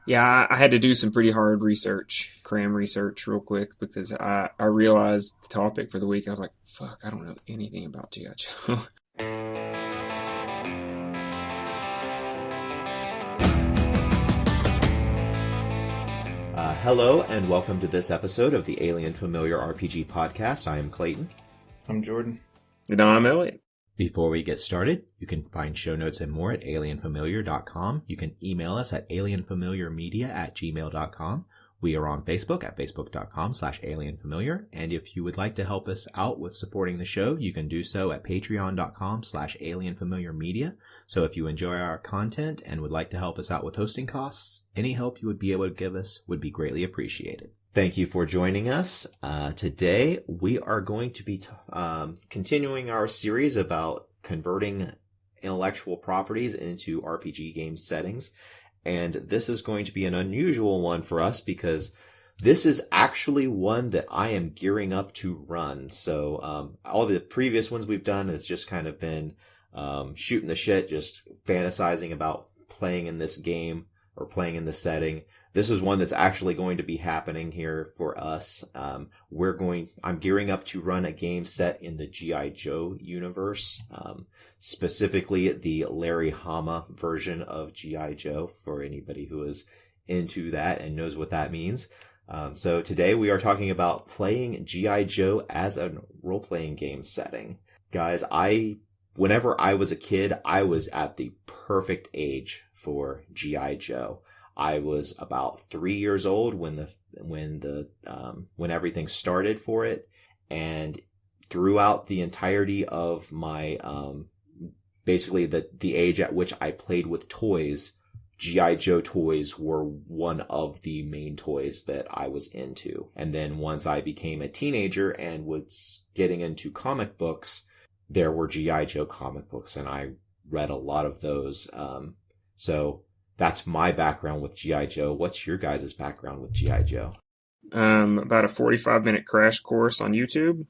Yeah, I had to do some pretty hard research, cram research real quick because I realized the topic for the week. I was like, fuck, I don't know anything about G.I. Joe. Hello and welcome to this episode of the Alien Familiar RPG podcast. I am Clayton. I'm Jordan. And I'm Eliot. Before we get started, you can find show notes and more at alienfamiliar.com. You can email us at alienfamiliarmedia@gmail.com. We are on Facebook at facebook.com/alienfamiliar. And if you would like to help us out with supporting the show, you can do so at patreon.com/alienfamiliarmedia. So if you enjoy our content and would like to help us out with hosting costs, any help you would be able to give us would be greatly appreciated. Thank you for joining us. Today, we are going to be continuing our series about converting intellectual properties into RPG game settings. And this is going to be an unusual one for us because this is actually one that I am gearing up to run. So all the previous ones we've done has just kind of been shooting the shit, just fantasizing about playing in this game or playing in this setting. This is one that's actually going to be happening here for us. I'm gearing up to run a game set in the G.I. Joe universe, specifically the Larry Hama version of G.I. Joe, for anybody who is into that and knows what that means. So today we are talking about playing G.I. Joe as a role-playing game setting. Guys, whenever I was a kid, I was at the perfect age for G.I. Joe. I was about 3 years old when everything started for it, and throughout the entirety of my basically the age at which I played with toys, G.I. Joe toys were one of the main toys that I was into. And then once I became a teenager and was getting into comic books, there were G.I. Joe comic books, and I read a lot of those. So that's my background with G.I. Joe. What's your guys' background with G.I. Joe? About a 45-minute crash course on YouTube,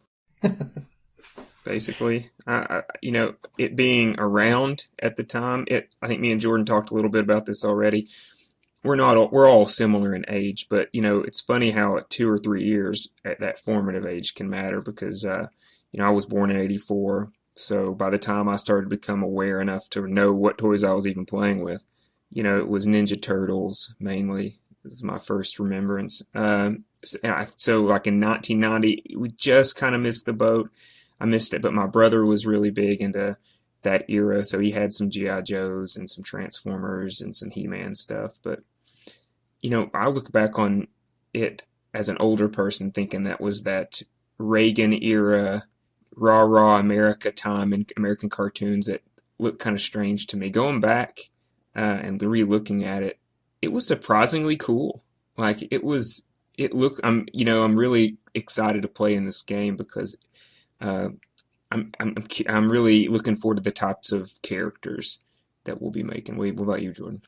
basically. It being around at the time, I think me and Jordan talked a little bit about this already. We're all similar in age, but it's funny how 2 or 3 years at that formative age can matter because I was born in '84, so by the time I started to become aware enough to know what toys I was even playing with, it was Ninja Turtles mainly. This is my first remembrance. So like in 1990, we just kind of missed the boat. I missed it, but my brother was really big into that era, so he had some G.I. Joes and some Transformers and some He-Man stuff. But, I look back on it as an older person thinking that was that Reagan era, rah-rah America time in American cartoons that looked kind of strange to me. Going back and re-looking at it, it was surprisingly cool. Like I'm really excited to play in this game because I'm really looking forward to the types of characters that we'll be making. What about you, Jordan?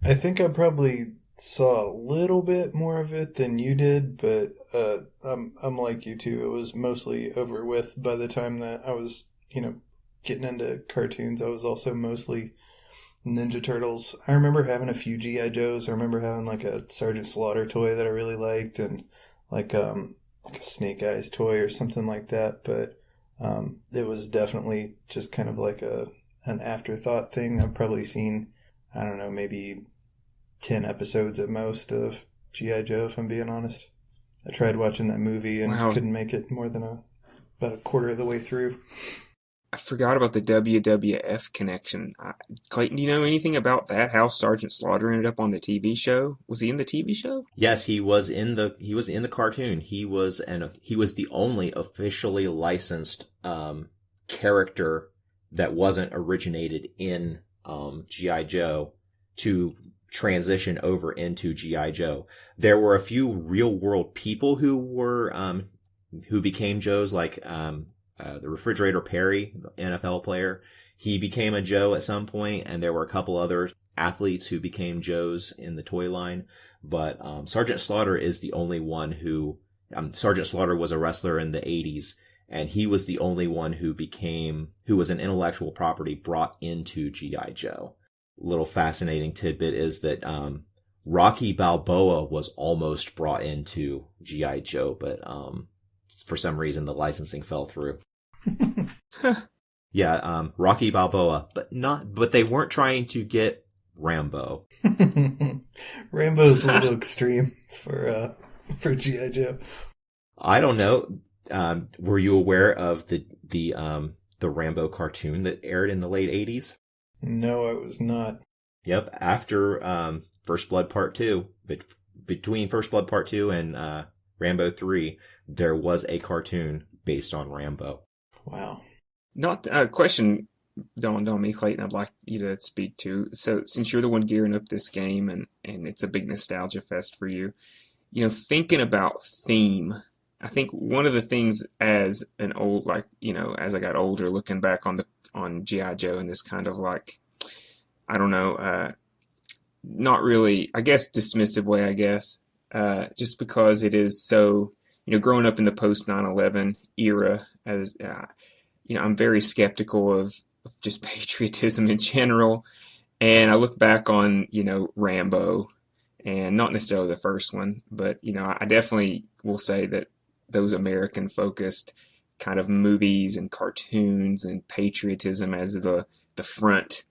I think I probably saw a little bit more of it than you did, but I'm like you too. It was mostly over with by the time that I was, getting into cartoons. I was also mostly Ninja Turtles. I remember having a few G.I. Joes. I remember having like a Sergeant Slaughter toy that I really liked, and like a Snake Eyes toy or something like that. But it was definitely just kind of like an afterthought thing. I've probably seen, I don't know, maybe 10 episodes at most of G.I. Joe, if I'm being honest. I tried watching that movie and Wow, couldn't make it more than about a quarter of the way through. I forgot about the WWF connection. Clayton, do you know anything about that? How Sergeant Slaughter ended up on the TV show? Was he in the TV show? Yes, he was in the cartoon. He was the only officially licensed character that wasn't originated in G.I. Joe to transition over into G.I. Joe. There were a few real world people who became Joes, like the Refrigerator Perry, the NFL player. He became a Joe at some point, and there were a couple other athletes who became Joes in the toy line. But Sergeant Slaughter is the only one who... Sergeant Slaughter was a wrestler in the 80s, and he was the only one who was an intellectual property brought into G.I. Joe. Little fascinating tidbit is that Rocky Balboa was almost brought into G.I. Joe, but for some reason the licensing fell through. Yeah, Rocky Balboa, but they weren't trying to get Rambo. Rambo's a little extreme for G.I. Joe. I don't know. Were you aware of the Rambo cartoon that aired in the late 80s? No, I was not. Yep, after First Blood Part 2, between First Blood Part 2 and Rambo 3, there was a cartoon based on Rambo. Wow. Not a question dawned on me, Clayton, I'd like you to speak to. So since you're the one gearing up this game and it's a big nostalgia fest for you, thinking about theme, I think one of the things as an old, as I got older, looking back on G.I. Joe in this kind of I don't know, not really, I guess, dismissive way, just because it is so, growing up in the post 9/11 era, as I'm very skeptical of just patriotism in general. And I look back on, Rambo, and not necessarily the first one, but, I definitely will say that those American focused kind of movies and cartoons and patriotism as the front,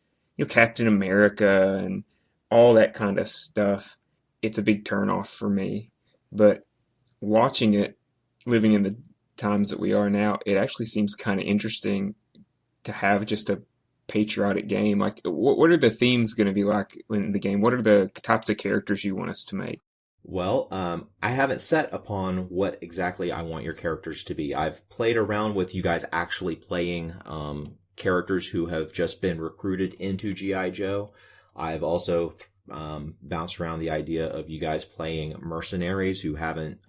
Captain America and all that kind of stuff, it's a big turnoff for me. But watching it, living in the times that we are now, it actually seems kind of interesting to have just a patriotic game. Like, what are the themes going to be like in the game? What are the types of characters you want us to make? Well, I haven't set upon what exactly I want your characters to be. I've played around with you guys actually playing characters who have just been recruited into G.I. Joe. I've also bounced around the idea of you guys playing mercenaries who haven't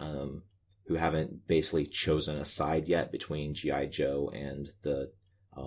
basically chosen a side yet between G.I. Joe and the I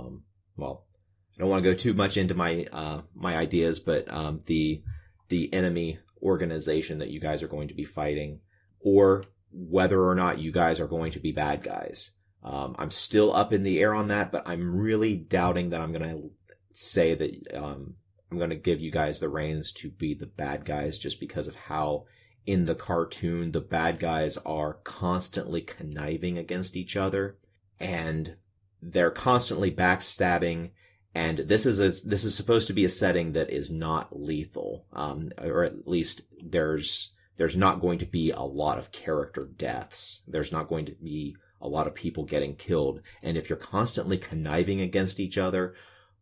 don't want to go too much into my my ideas, but the enemy organization that you guys are going to be fighting, or whether or not you guys are going to be bad guys. I'm still up in the air on that, but I'm really doubting that I'm going to say that I'm going to give you guys the reins to be the bad guys, just because of how in the cartoon the bad guys are constantly conniving against each other, and they're constantly backstabbing. And this is supposed to be a setting that is not lethal, or at least there's not going to be a lot of character deaths. There's not going to be a lot of people getting killed. And if you're constantly conniving against each other,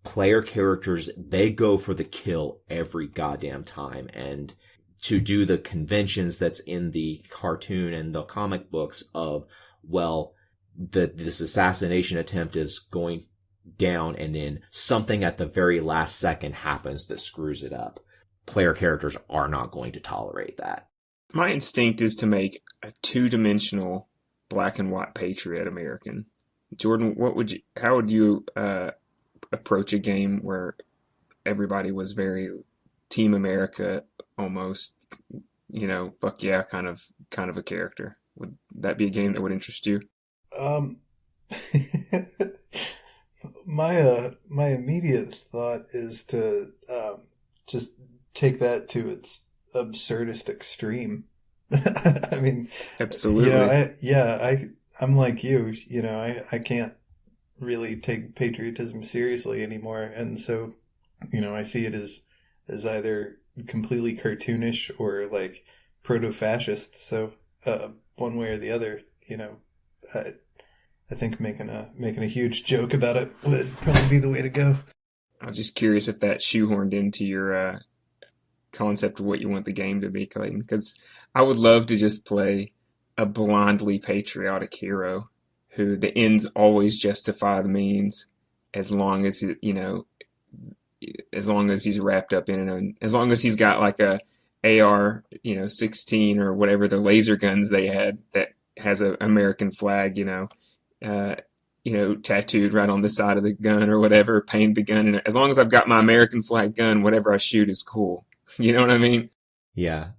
player characters, they go for the kill every goddamn time. And to do the conventions that's in the cartoon and the comic books of, well, this assassination attempt is going down and then something at the very last second happens that screws it up. Player characters are not going to tolerate that. My instinct is to make a two-dimensional black and white patriot American. Jordan, how would you approach a game where everybody was very Team America almost, fuck yeah, kind of a character? Would that be a game that would interest you? My immediate thought is to just take that to its absurdist extreme. I mean, absolutely. I'm like you. I can't really take patriotism seriously anymore, and so I see it as either completely cartoonish or like proto-fascist. So one way or the other, I think making a huge joke about it would probably be the way to go. I was just curious if that shoehorned into your concept of what you want the game to be, Clayton, because I would love to just play a blindly patriotic hero who the ends always justify the means, as long as as long as he's wrapped up in it, and as long as he's got like a AR 16 or whatever the laser guns they had that has an American flag, tattooed right on the side of the gun or whatever, paint the gun in it. As long as I've got my American flag gun, whatever I shoot is cool. You know what I mean? Yeah.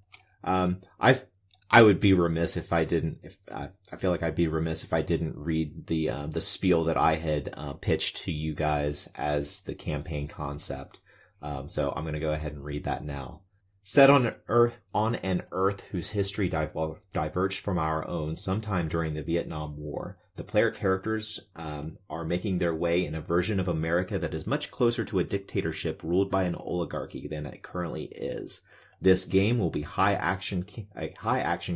I would be remiss if I didn't. I feel like I'd be remiss if I didn't read the spiel that I had pitched to you guys as the campaign concept. So I'm going to go ahead and read that now. Set on an Earth whose history diverged from our own sometime during the Vietnam War, the player characters are making their way in a version of America that is much closer to a dictatorship ruled by an oligarchy than it currently is. This game will be a high action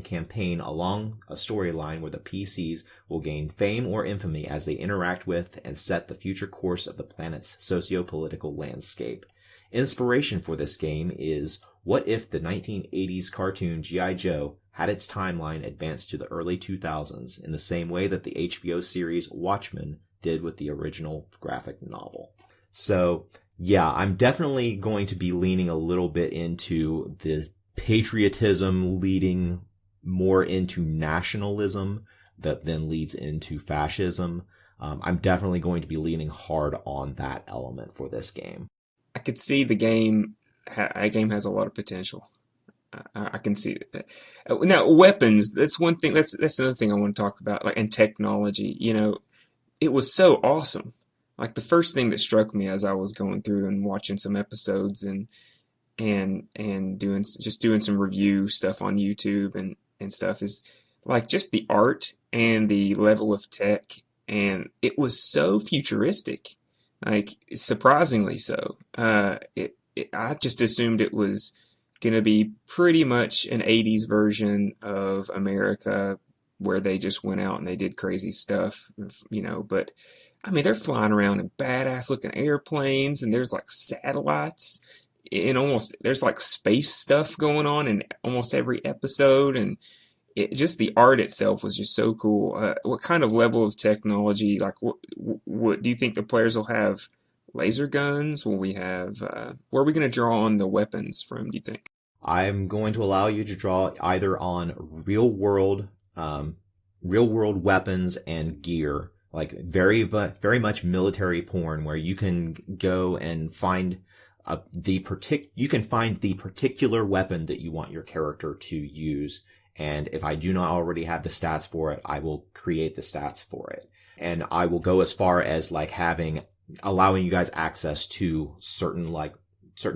campaign along a storyline where the PCs will gain fame or infamy as they interact with and set the future course of the planet's socio-political landscape. Inspiration for this game is, what if the 1980s cartoon G.I. Joe had its timeline advanced to the early 2000s in the same way that the HBO series Watchmen did with the original graphic novel? So, yeah, I'm definitely going to be leaning a little bit into the patriotism leading more into nationalism that then leads into fascism. I'm definitely going to be leaning hard on that element for this game. I could see the game. A game has a lot of potential. I can see that. Now, weapons. That's one thing. That's another thing I want to talk about. Like, and technology. You know, it was so awesome. Like the first thing that struck me as I was going through and watching some episodes and doing some review stuff on YouTube and stuff is like just the art and the level of tech, and it was so futuristic, like surprisingly so. I just assumed it was gonna be pretty much an 80s version of America where they just went out and they did crazy stuff, you know, but I mean, they're flying around in badass looking airplanes, and there's like satellites there's like space stuff going on in almost every episode, and just the art itself was just so cool. What kind of level of technology, like what do you think the players will have? Laser guns? Will we have, where are we going to draw on the weapons from, do you think? I'm going to allow you to draw either on real world weapons and gear, like very much military porn, where you can go and find the particular weapon that you want your character to use. And if I do not already have the stats for it, I will create the stats for it. And I will go as far as like allowing you guys access to certain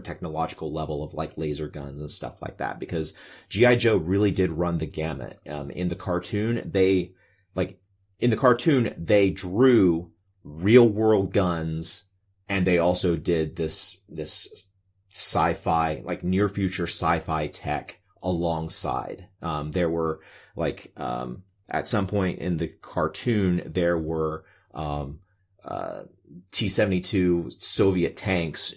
technological level of like laser guns and stuff like that, because G.I. Joe really did run the gamut. In the cartoon, they drew real world guns, and they also did this sci-fi, like near future sci-fi tech alongside. There were at some point in the cartoon, there were, T-72 Soviet tanks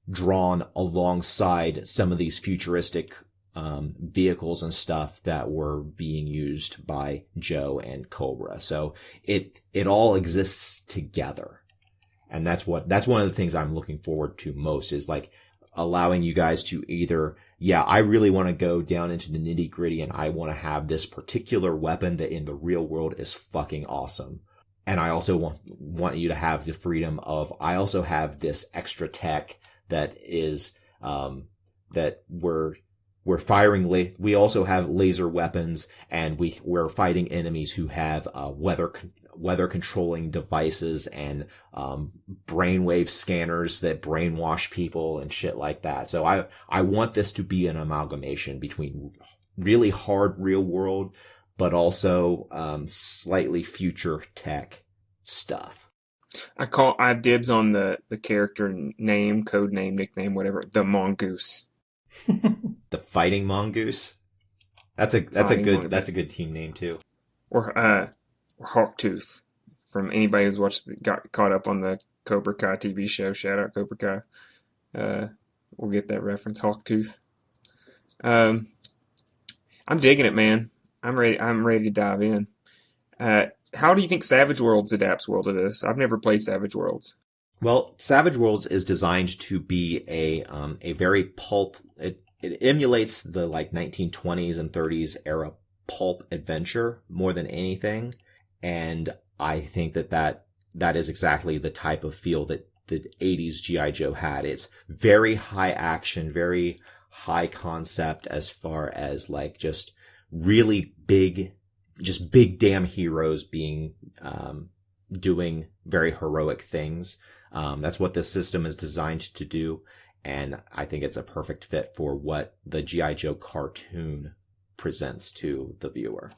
drawn alongside some of these futuristic vehicles and stuff that were being used by Joe and Cobra. So it all exists together. And that's one of the things I'm looking forward to most, is like allowing you guys to either, I really want to go down into the nitty gritty and I want to have this particular weapon that in the real world is fucking awesome. And I also want you to have the freedom of, I also have this extra tech that is, that we're firing, we also have laser weapons, and we're fighting enemies who have, weather controlling devices and, brainwave scanners that brainwash people and shit like that. So I want this to be an amalgamation between really hard real world, but also, slightly future tech stuff. I have dibs on the character name, code name, nickname, whatever, the Mongoose. The Fighting Mongoose. That's a good team name too. Or Hawktooth, from anybody who's got caught up on the Cobra Kai TV show. Shout out Cobra Kai. We'll get that reference, Hawktooth. I'm digging it, man. I'm ready to dive in. How do you think Savage Worlds adapts well to this? I've never played Savage Worlds. Well, Savage Worlds is designed to be a very pulp. It emulates the like 1920s and 30s era pulp adventure more than anything, and I think that is exactly the type of feel that the 80s G.I. Joe had. It's very high action, very high concept as far as like just really big damn heroes being, doing very heroic things. That's what this system is designed to do. And I think it's a perfect fit for what the G.I. Joe cartoon presents to the viewer.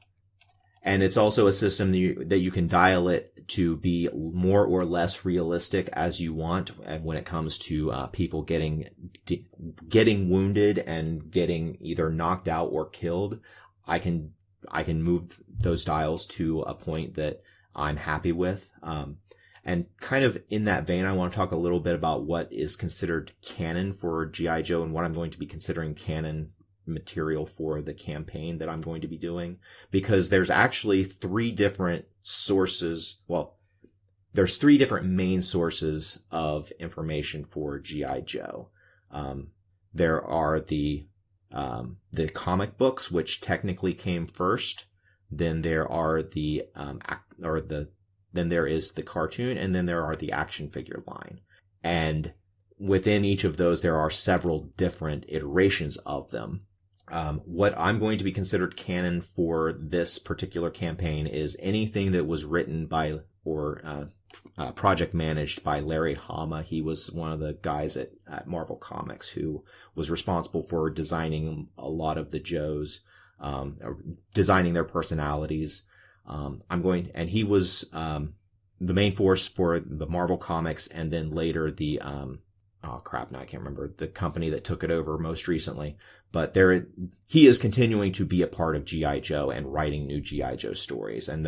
And it's also a system that you can dial it to be more or less realistic as you want. And when it comes to people getting wounded and getting either knocked out or killed, I can move those dials to a point that I'm happy with. And kind of in that vein, I want to talk a little bit about what is considered canon for G.I. Joe and what I'm going to be considering canon material for the campaign that I'm going to be doing, because there's actually three different sources. Well, there's three different main sources of information for G.I. Joe. There are the comic books, which technically came first. Then there are then there is the cartoon, and then there are the action figure line. And within each of those, there are several different iterations of them. What I'm going to be considered canon for this particular campaign is anything that was written by or project managed by Larry Hama. He was one of the guys at Marvel Comics who was responsible for designing a lot of the Joes, designing their personalities. And he was the main force for the Marvel Comics, and then later the oh crap, now I can't remember the company that took it over most recently. But he is continuing to be a part of G.I. Joe and writing new G.I. Joe stories, and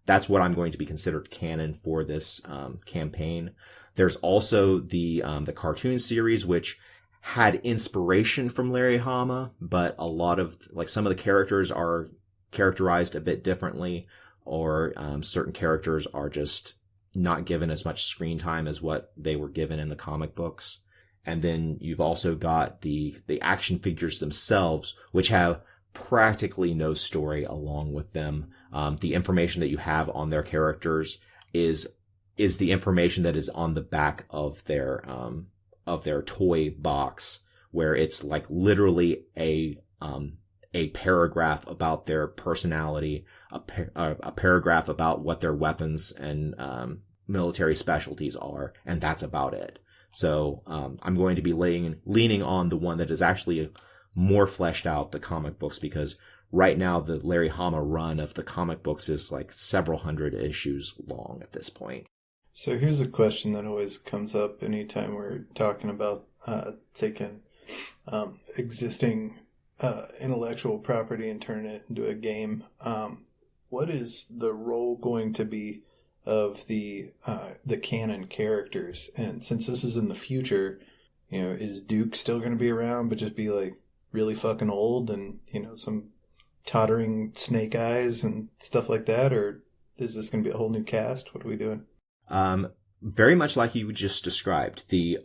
that's what I'm going to be considered canon for this campaign. There's also the cartoon series, which had inspiration from Larry Hama, but a lot of some of the characters are characterized a bit differently, or certain characters are just not given as much screen time as what they were given in the comic books. And then you've also got the action figures themselves, which have practically no story along with them. The information that you have on their characters is the information that is on the back of their toy box, where it's literally a paragraph about their personality, a paragraph about what their weapons and military specialties are, and that's about it. So I'm going to be leaning on the one that is actually more fleshed out, the comic books, because right now the Larry Hama run of the comic books is several hundred issues long at this point. So here's a question that always comes up anytime we're talking about taking existing intellectual property and turning it into a game. What is the role going to be of the canon characters? And since this is in the future, is Duke still going to be around, but just be really fucking old and some tottering Snake Eyes and stuff like that, or is this going to be a whole new cast? What are we doing? Very much like you just described. The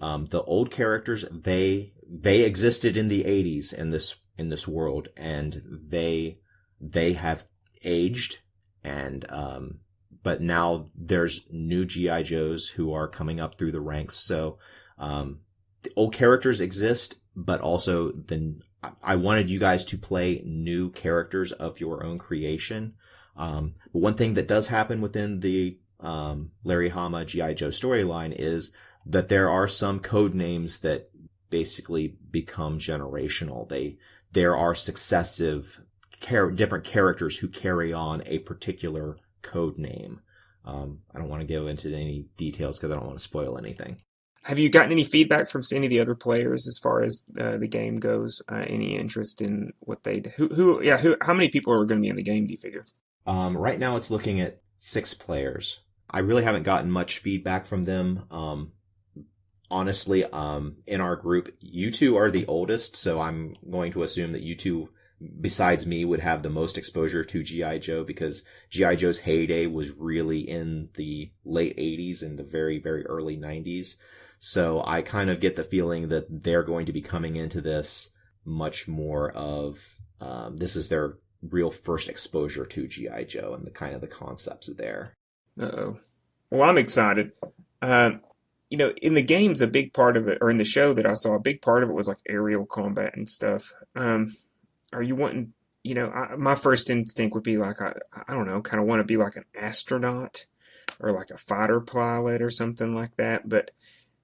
old characters, they existed in the 80s in this world, and they have aged, and but now there's new G.I. Joes who are coming up through the ranks. So the old characters exist, but also I wanted you guys to play new characters of your own creation. But one thing that does happen within the Larry Hama G.I. Joe storyline is that there are some code names that basically become generational. There are successive different characters who carry on a particular code name. I don't want to go into any details because I don't want to spoil anything. Have you gotten any feedback from any of the other players as far as the game goes? Any interest in what they do? How many people are going to be in the game, do you figure? Right now it's looking at 6 players. I really haven't gotten much feedback from them. Honestly, in our group, you two are the oldest, so I'm going to assume that you two, besides me, would have the most exposure to G.I. Joe, because G.I. Joe's heyday was really in the late 80s and the very, very early 90s. So I kind of get the feeling that they're going to be coming into this much more of, this is their real first exposure to G.I. Joe and the concepts there. Uh-oh. Well, I'm excited. In the games, a big part of it, or in the show that I saw, a big part of it was aerial combat and stuff. Are you wanting, my first instinct would be I don't know, kind of want to be like an astronaut or a fighter pilot or something like that. But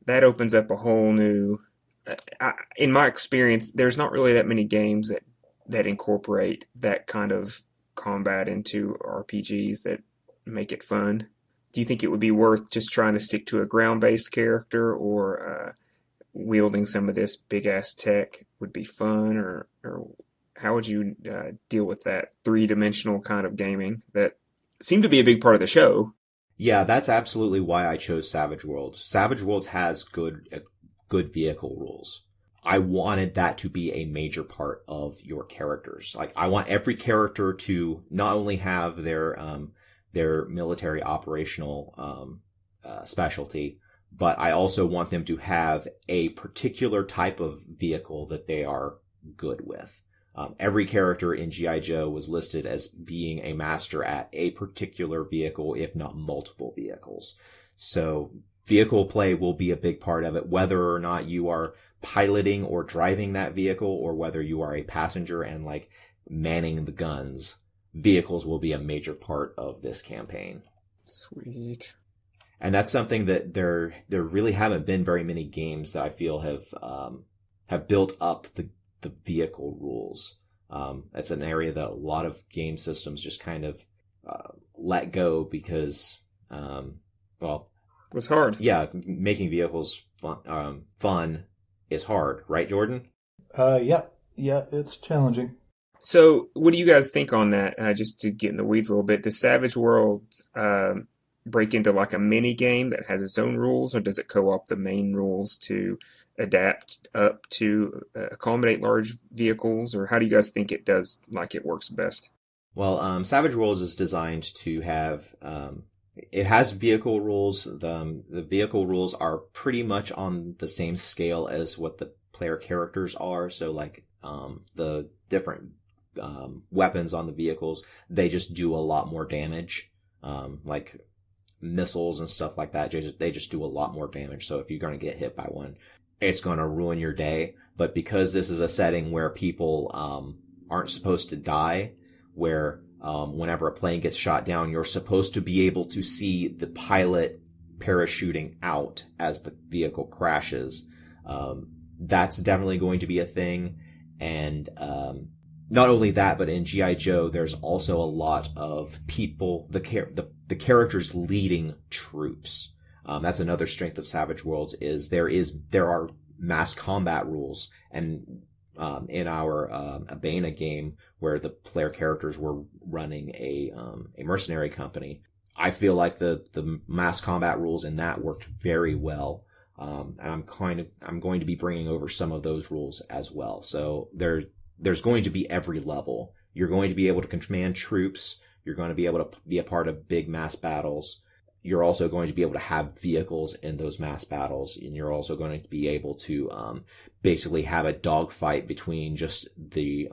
that opens up a whole new in my experience, there's not really that many games that incorporate that kind of combat into RPGs that make it fun. Do you think it would be worth just trying to stick to a ground-based character, or wielding some of this big-ass tech would be fun, or how would you deal with that three-dimensional kind of gaming that seemed to be a big part of the show? Yeah, that's absolutely why I chose Savage Worlds. Savage Worlds has good vehicle rules. I wanted that to be a major part of your characters. Like, I want every character to not only have their military operational specialty, but I also want them to have a particular type of vehicle that they are good with. Every character in G.I. Joe was listed as being a master at a particular vehicle, if not multiple vehicles. So vehicle play will be a big part of it, whether or not you are piloting or driving that vehicle, or whether you are a passenger and like manning the guns. Vehicles will be a major part of this campaign. Sweet. And that's something that there really haven't been very many games that I feel have built up the vehicle rules. That's an area that a lot of game systems just kind of let go because, well, It was hard. yeah, making vehicles fun is hard, right, Jordan? Yeah, it's challenging. So, what do you guys think on that? Just to get in the weeds a little bit, does Savage Worlds break into like a mini game that has its own rules, or does it co-op the main rules to adapt up to accommodate large vehicles, or how do you guys think it does, like it works best? Well, Savage Worlds is designed to have it has vehicle rules. The vehicle rules are pretty much on the same scale as what the player characters are. So like the different weapons on the vehicles, they just do a lot more damage. Like missiles and stuff like that, they just do a lot more damage. So if you're going to get hit by one, it's going to ruin your day. But because this is a setting where people aren't supposed to die, where whenever a plane gets shot down, you're supposed to be able to see the pilot parachuting out as the vehicle crashes. That's definitely going to be a thing. And not only that, but in G.I. Joe, there's also a lot of people, the characters leading troops. That's another strength of Savage Worlds is there are mass combat rules. And in our Abena game, where the player characters were running a mercenary company, I feel like the mass combat rules in that worked very well. And I'm going to be bringing over some of those rules as well. So there's going to be every level. You're going to be able to command troops. You're going to be able to be a part of big mass battles. You're also going to be able to have vehicles in those mass battles, and you're also going to be able to basically have a dogfight between just the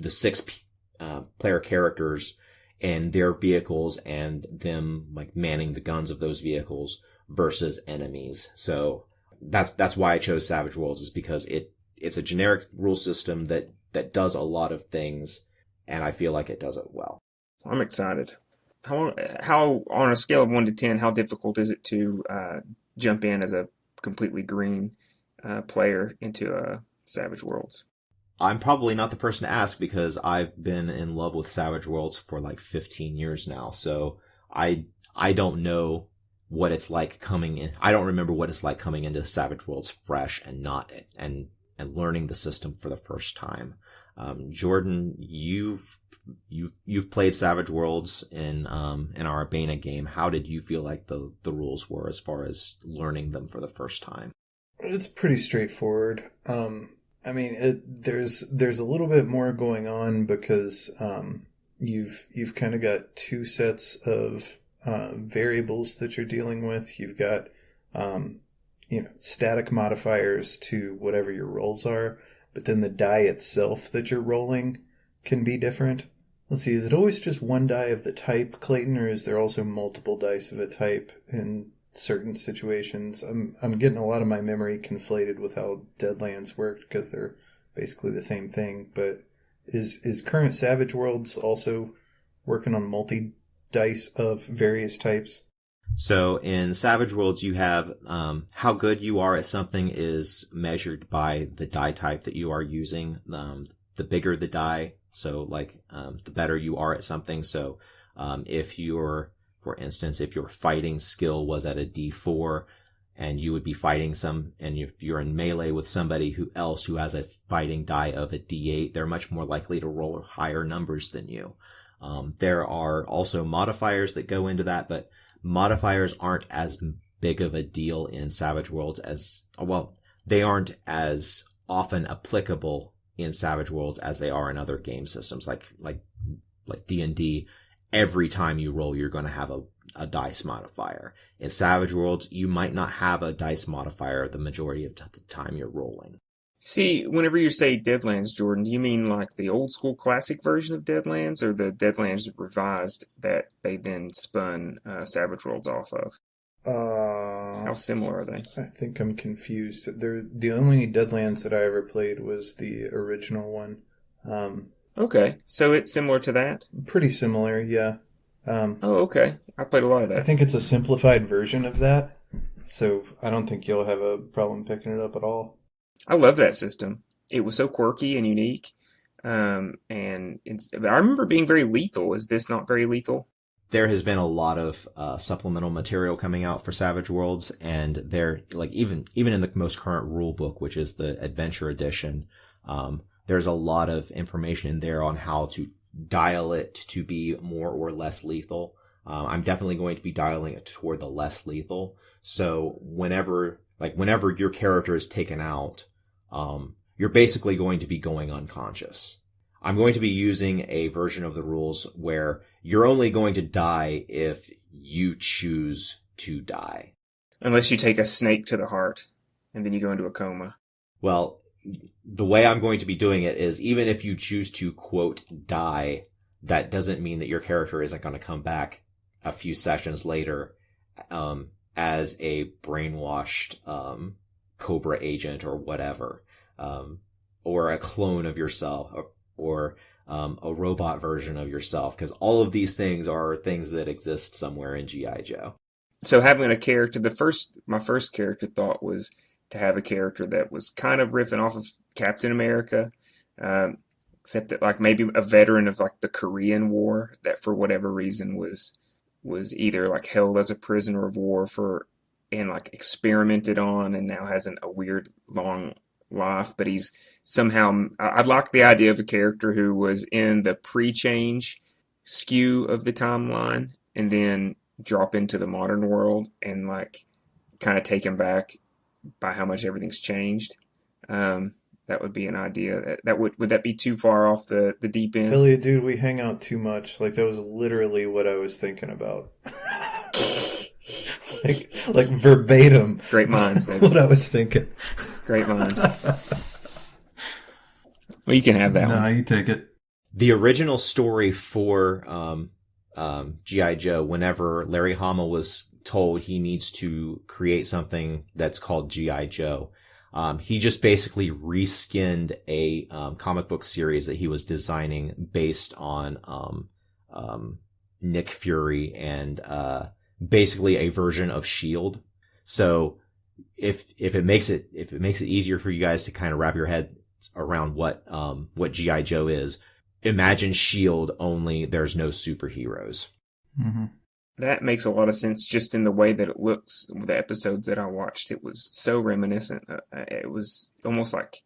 six player characters and their vehicles, and them like manning the guns of those vehicles versus enemies. So that's why I chose Savage Worlds, is because it's a generic rule system that does a lot of things, and I feel like it does it well. I'm excited. How on a scale of 1 to 10, how difficult is it to jump in as a completely green player into Savage Worlds? I'm probably not the person to ask because I've been in love with Savage Worlds for like 15 years now. So I don't know what it's like coming in. I don't remember what it's like coming into Savage Worlds fresh and learning the system for the first time. Jordan, you've played Savage Worlds in our Abena game. How did you feel like the rules were as far as learning them for the first time? It's pretty straightforward. I mean, there's a little bit more going on because you've kind of got two sets of variables that you're dealing with. You've got static modifiers to whatever your rolls are, but then the die itself that you're rolling can be different. Let's see, is it always just one die of the type, Clayton, or is there also multiple dice of a type in certain situations? I'm getting a lot of my memory conflated with how Deadlands worked because they're basically the same thing. But is current Savage Worlds also working on multi dice of various types? So in Savage Worlds, you have how good you are at something is measured by the die type that you are using. The bigger the die, so the better you are at something. So if for instance, if your fighting skill was at a D4, and you would be fighting and if you're in melee with somebody who has a fighting die of a D8, they're much more likely to roll higher numbers than you. There are also modifiers that go into that, but modifiers aren't as big of a deal in Savage Worlds they aren't as often applicable in Savage Worlds as they are in other game systems like D&D. Every time you roll, you're going to have a dice modifier. In Savage Worlds, you might not have a dice modifier the majority of the time you're rolling. See, whenever you say Deadlands, Jordan, do you mean like the old school classic version of Deadlands, or the Deadlands revised that they then spun Savage Worlds off of? How similar are they? I think I'm confused. The only Deadlands that I ever played was the original one. Okay, so it's similar to that? Pretty similar, yeah. Okay. I played a lot of that. I think it's a simplified version of that, so I don't think you'll have a problem picking it up at all. I love that system. It was so quirky and unique. And I remember being very lethal. Is this not very lethal? There has been a lot of supplemental material coming out for Savage Worlds, and they're even in the most current rule book, which is the Adventure Edition. There's a lot of information in there on how to dial it to be more or less lethal. I'm definitely going to be dialing it toward the less lethal. So whenever your character is taken out, you're basically going to be going unconscious. I'm going to be using a version of the rules where you're only going to die if you choose to die. Unless you take a snake to the heart, and then you go into a coma. Well, the way I'm going to be doing it is even if you choose to, quote, die, that doesn't mean that your character isn't going to come back a few sessions later as a brainwashed Cobra agent or whatever, or a clone of yourself, or a robot version of yourself, because all of these things are things that exist somewhere in G.I. Joe. So having a character, my first character thought was to have a character that was kind of riffing off of Captain America, except that like maybe a veteran of like the Korean War that for whatever reason was either like held as a prisoner of war and like experimented on and now has a weird long life, but he's somehow, I'd like the idea of a character who was in the pre-change skew of the timeline and then drop into the modern world and like kind of take him back by how much everything's changed. That would be an idea. Would that be too far off the deep end? Eliot, dude, we hang out too much. Like that was literally what I was thinking about. like verbatim. Great minds, baby. What I was thinking. Great minds. Well, you can have that one. No, you take it. The original story for G.I. Joe, whenever Larry Hama was told he needs to create something that's called G.I. Joe, he just basically reskinned a comic book series that he was designing based on Nick Fury and basically a version of S.H.I.E.L.D. So if it makes it easier for you guys to kind of wrap your head around what G.I. Joe is, imagine S.H.I.E.L.D. only there's no superheroes. Mm-hmm. That makes a lot of sense just in the way that it looks. The episodes that I watched, it was so reminiscent. It was almost like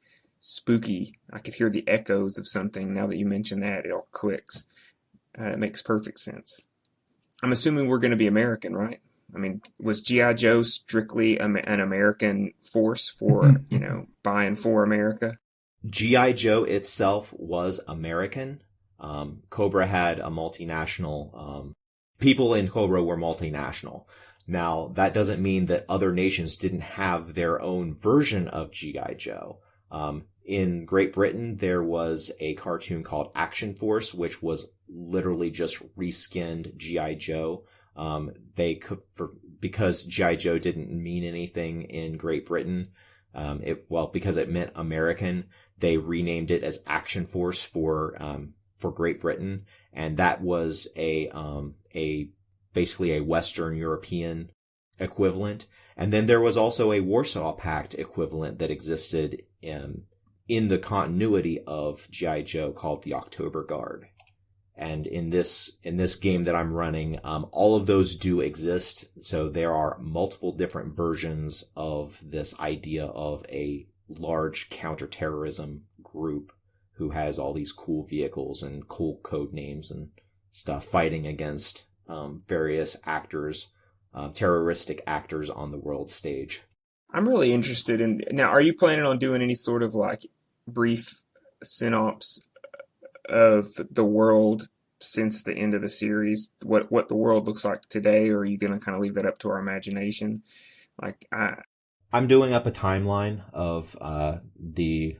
spooky. I could hear the echoes of something. Now that you mention that, it all clicks. It makes perfect sense. I'm assuming we're going to be American, right? I mean, was G.I. Joe strictly an American force for, by and for America? G.I. Joe itself was American. Cobra had a multinational, people in Cobra were multinational. Now, that doesn't mean that other nations didn't have their own version of G.I. Joe. In Great Britain, there was a cartoon called Action Force, which was literally just reskinned G.I. Joe. Because G.I. Joe didn't mean anything in Great Britain, because it meant American, they renamed it as Action Force for Great Britain, and that was basically a Western European equivalent. And then there was also a Warsaw Pact equivalent that existed in the continuity of G.I. Joe called the October Guard. And in this game that I'm running, all of those do exist. So there are multiple different versions of this idea of a large counterterrorism group who has all these cool vehicles and cool code names and stuff fighting against various actors, terroristic actors on the world stage. I'm really interested in now. Are you planning on doing any sort of like brief synopsis of the world since the end of the series? What the world looks like today, or are you going to kind of leave that up to our imagination? I'm doing up a timeline of the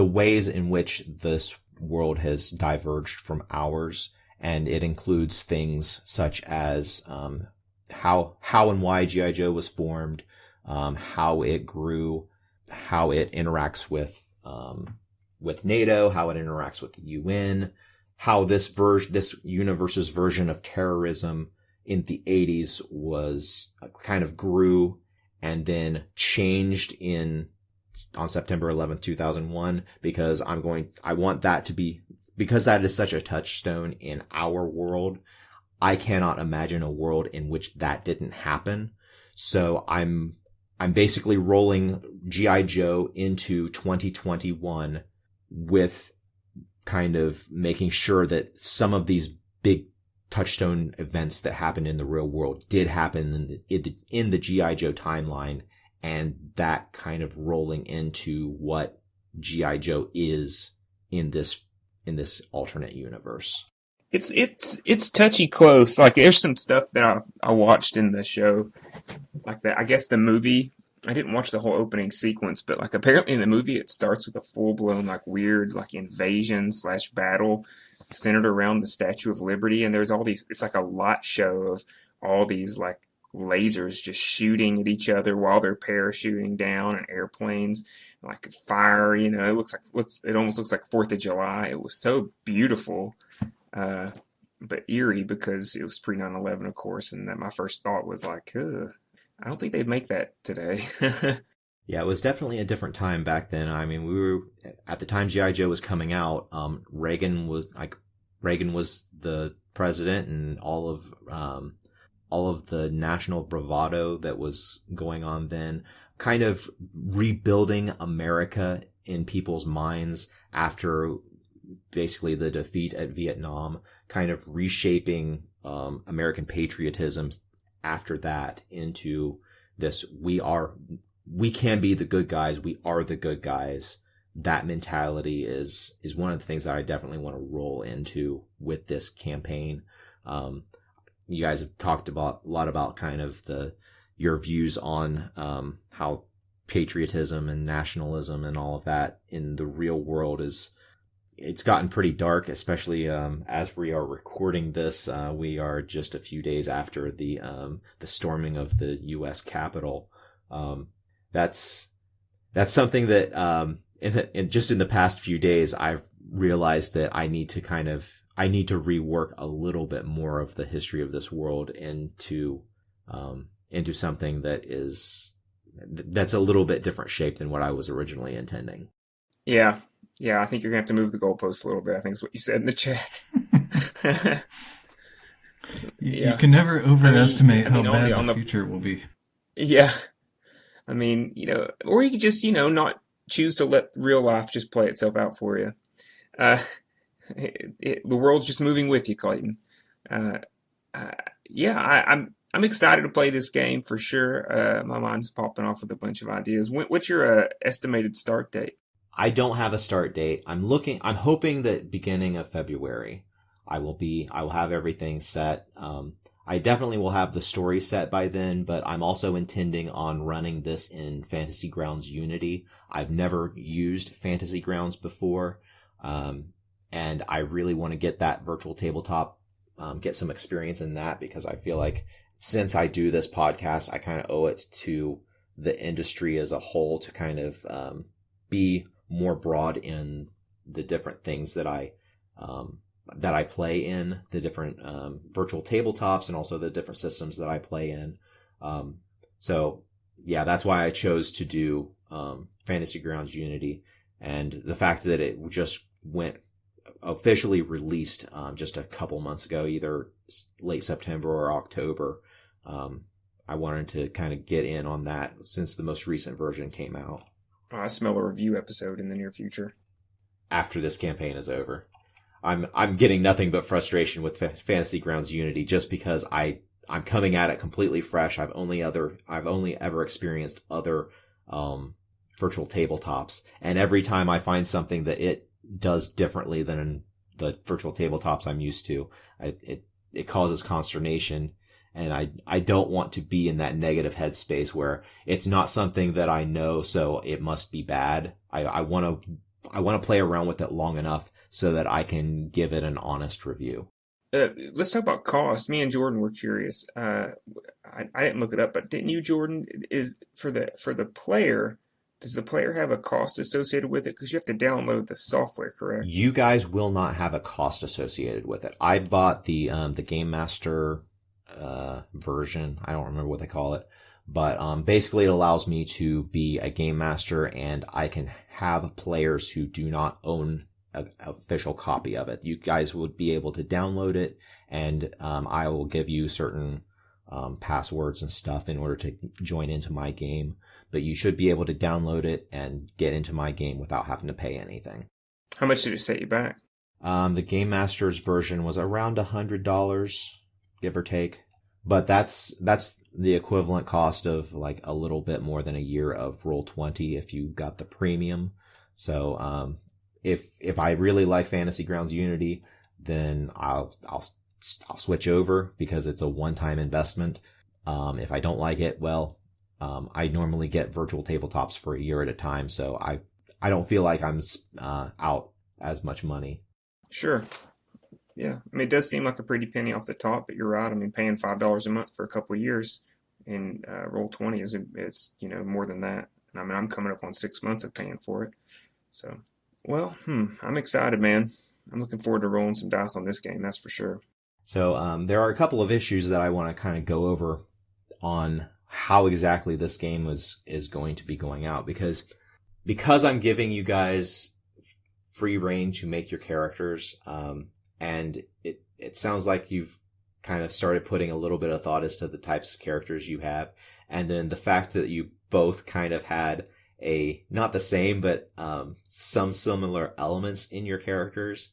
ways in which this world has diverged from ours, and it includes things such as how and why G.I. Joe was formed, how it grew, how it interacts with NATO, how it interacts with the UN, how this universe's version of terrorism in the 80s was kind of grew and then changed on September 11th, 2001, because I want that to be, because that is such a touchstone in our world. I cannot imagine a world in which that didn't happen. So I'm basically rolling G.I. Joe into 2021 with kind of making sure that some of these big touchstone events that happened in the real world did happen in the G.I. Joe timeline, and that kind of rolling into what G.I. Joe is in this alternate universe. It's touchy close. Like there's some stuff that I watched in the show, like that. I guess the movie. I didn't watch the whole opening sequence, but like apparently in the movie it starts with a full blown like weird like invasion / battle centered around the Statue of Liberty, and there's all these. It's like a lot show of all these like lasers just shooting at each other while they're parachuting down, and airplanes like fire. You know, it almost looks like 4th of July. It was so beautiful. But eerie because it was pre 9/11, of course, and that my first thought was like, ugh, I don't think they'd make that today. Yeah, it was definitely a different time back then. I mean, we were at the time G.I. Joe was coming out. Reagan was the president, and all of the national bravado that was going on then, kind of rebuilding America in people's minds after basically the defeat at Vietnam, kind of reshaping American patriotism after that into this we can be the good guys, we are the good guys. That mentality is one of the things that I definitely want to roll into with this campaign. You guys have talked a lot about kind of your views on how patriotism and nationalism and all of that in the real world it's gotten pretty dark, especially as we are recording this. We are just a few days after the storming of the U.S. Capitol. That's something that in the past few days I've realized that I need to rework a little bit more of the history of this world into something that's a little bit different shape than what I was originally intending. Yeah. I think you're gonna have to move the goalposts a little bit. I think is what you said in the chat. You can never overestimate how bad the future will be. Yeah. I mean, or you could just, not choose to let real life just play itself out for you. The world's just moving with you, Clayton. I'm excited to play this game for sure. My mind's popping off with a bunch of ideas. What's your estimated start date? I don't have a start date. I'm hoping that beginning of February I will have everything set. I definitely will have the story set by then, but I'm also intending on running this in Fantasy Grounds Unity. I've never used Fantasy Grounds before, and I really want to get that virtual tabletop, get some experience in that, because I feel like since I do this podcast, I kind of owe it to the industry as a whole to kind of be more broad in the different things that I that I play in, the different virtual tabletops, and also the different systems that I play in. So yeah, that's why I chose to do Fantasy Grounds Unity, and the fact that it just went officially released just a couple months ago, either late September or October. I wanted to kind of get in on that since the most recent version came out. I smell a review episode in the near future. After this campaign is over, I'm getting nothing but frustration with Fantasy Grounds Unity just because I'm coming at it completely fresh. I've only ever experienced other virtual tabletops, and every time I find something that it does differently than the virtual tabletops I'm used to, it causes consternation. And I don't want to be in that negative headspace where it's not something that I know, so it must be bad. I want to play around with it long enough so that I can give it an honest review. Let's talk about cost. Me and Jordan were curious. I didn't look it up, but didn't you, Jordan? Is for the player, does the player have a cost associated with it? Because you have to download the software, correct? You guys will not have a cost associated with it. I bought the Game Master version. I don't remember what they call it, but basically it allows me to be a game master, and I can have players who do not own an official copy of it. You guys would be able to download it, and I will give you certain passwords and stuff in order to join into my game, but you should be able to download it and get into my game without having to pay anything. How much did it set you back? The Game Master's version was around $100, give or take. But that's the equivalent cost of like a little bit more than a year of Roll20 if you got the premium. So if I really like Fantasy Grounds Unity, then I'll switch over because it's a one-time investment. If I don't like it, well, I normally get virtual tabletops for a year at a time, so I don't feel like I'm out as much money. Sure. Yeah, I mean, it does seem like a pretty penny off the top, but you're right. I mean, paying $5 a month for a couple of years in Roll20 is more than that. And I mean, I'm coming up on 6 months of paying for it. So, well, I'm excited, man. I'm looking forward to rolling some dice on this game, that's for sure. So there are a couple of issues that I want to kind of go over on how exactly this game is going to be going out, because I'm giving you guys free reign to make your characters. And it sounds like you've kind of started putting a little bit of thought as to the types of characters you have. And then the fact that you both kind of had not the same, but some similar elements in your characters.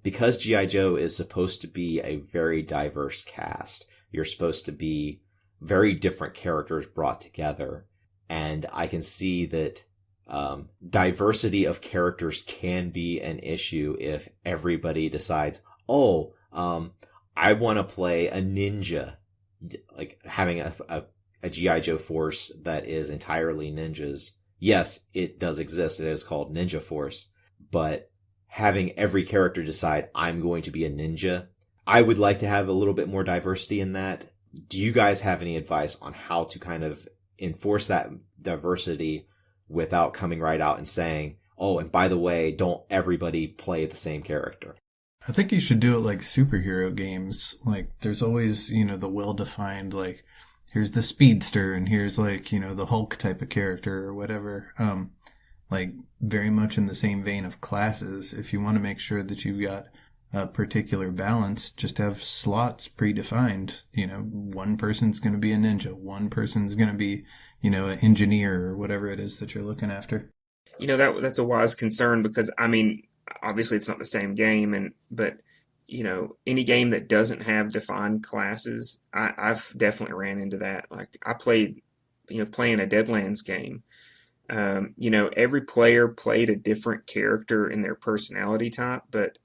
Because G.I. Joe is supposed to be a very diverse cast, you're supposed to be very different characters brought together. And I can see that diversity of characters can be an issue if everybody decides, I want to play a ninja, like having a G.I. Joe force that is entirely ninjas. Yes, it does exist. It is called Ninja Force, but having every character decide I'm going to be a ninja, I would like to have a little bit more diversity in that. Do you guys have any advice on how to kind of enforce that diversity without coming right out and saying, and by the way, don't everybody play the same character? I think you should do it like superhero games. Like, there's always, the well-defined, like, here's the speedster and here's, like, the Hulk type of character or whatever. Like, very much in the same vein of classes. If you want to make sure that you've got a particular balance, just have slots predefined. One person's going to be a ninja. One person's going to be, an engineer or whatever it is that you're looking after. That's a wise concern because, I mean, obviously it's not the same game, but any game that doesn't have defined classes, I've definitely ran into that. Like I played, playing a Deadlands game. Every player played a different character in their personality type, but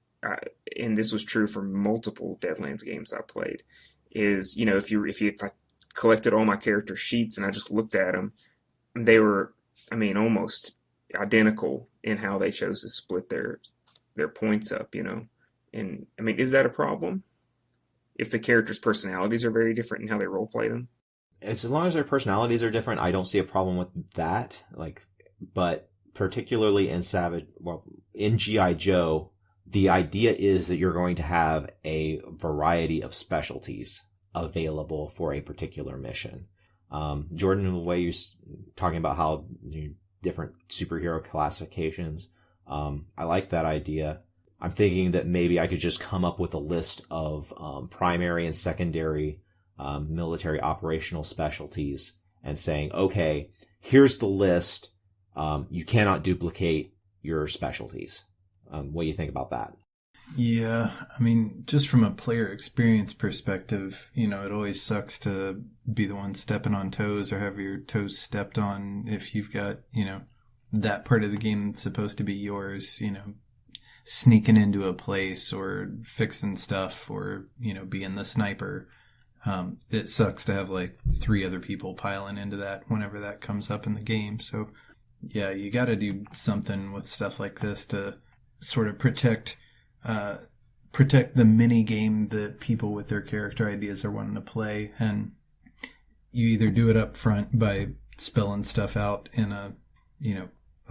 and this was true for multiple Deadlands games I played. If I collected all my character sheets and I just looked at them, they were, almost identical in how they chose to split their points up. And is that a problem? If the characters' personalities are very different in how they role play them? As long as their personalities are different, I don't see a problem with that. But particularly in in G.I. Joe, the idea is that you're going to have a variety of specialties available for a particular mission. Jordan, the way you're talking about how different superhero classifications, I like that idea. I'm thinking that maybe I could just come up with a list of primary and secondary military operational specialties and saying, okay, here's the list. You cannot duplicate your specialties. What do you think about that? Yeah, I mean, just from a player experience perspective, it always sucks to be the one stepping on toes or have your toes stepped on if you've got, that part of the game that's supposed to be yours, sneaking into a place or fixing stuff or, being the sniper. It sucks to have like 3 other people piling into that whenever that comes up in the game. So, yeah, you got to do something with stuff like this to sort of protect the mini game that people with their character ideas are wanting to play. And you either do it up front by spelling stuff out in a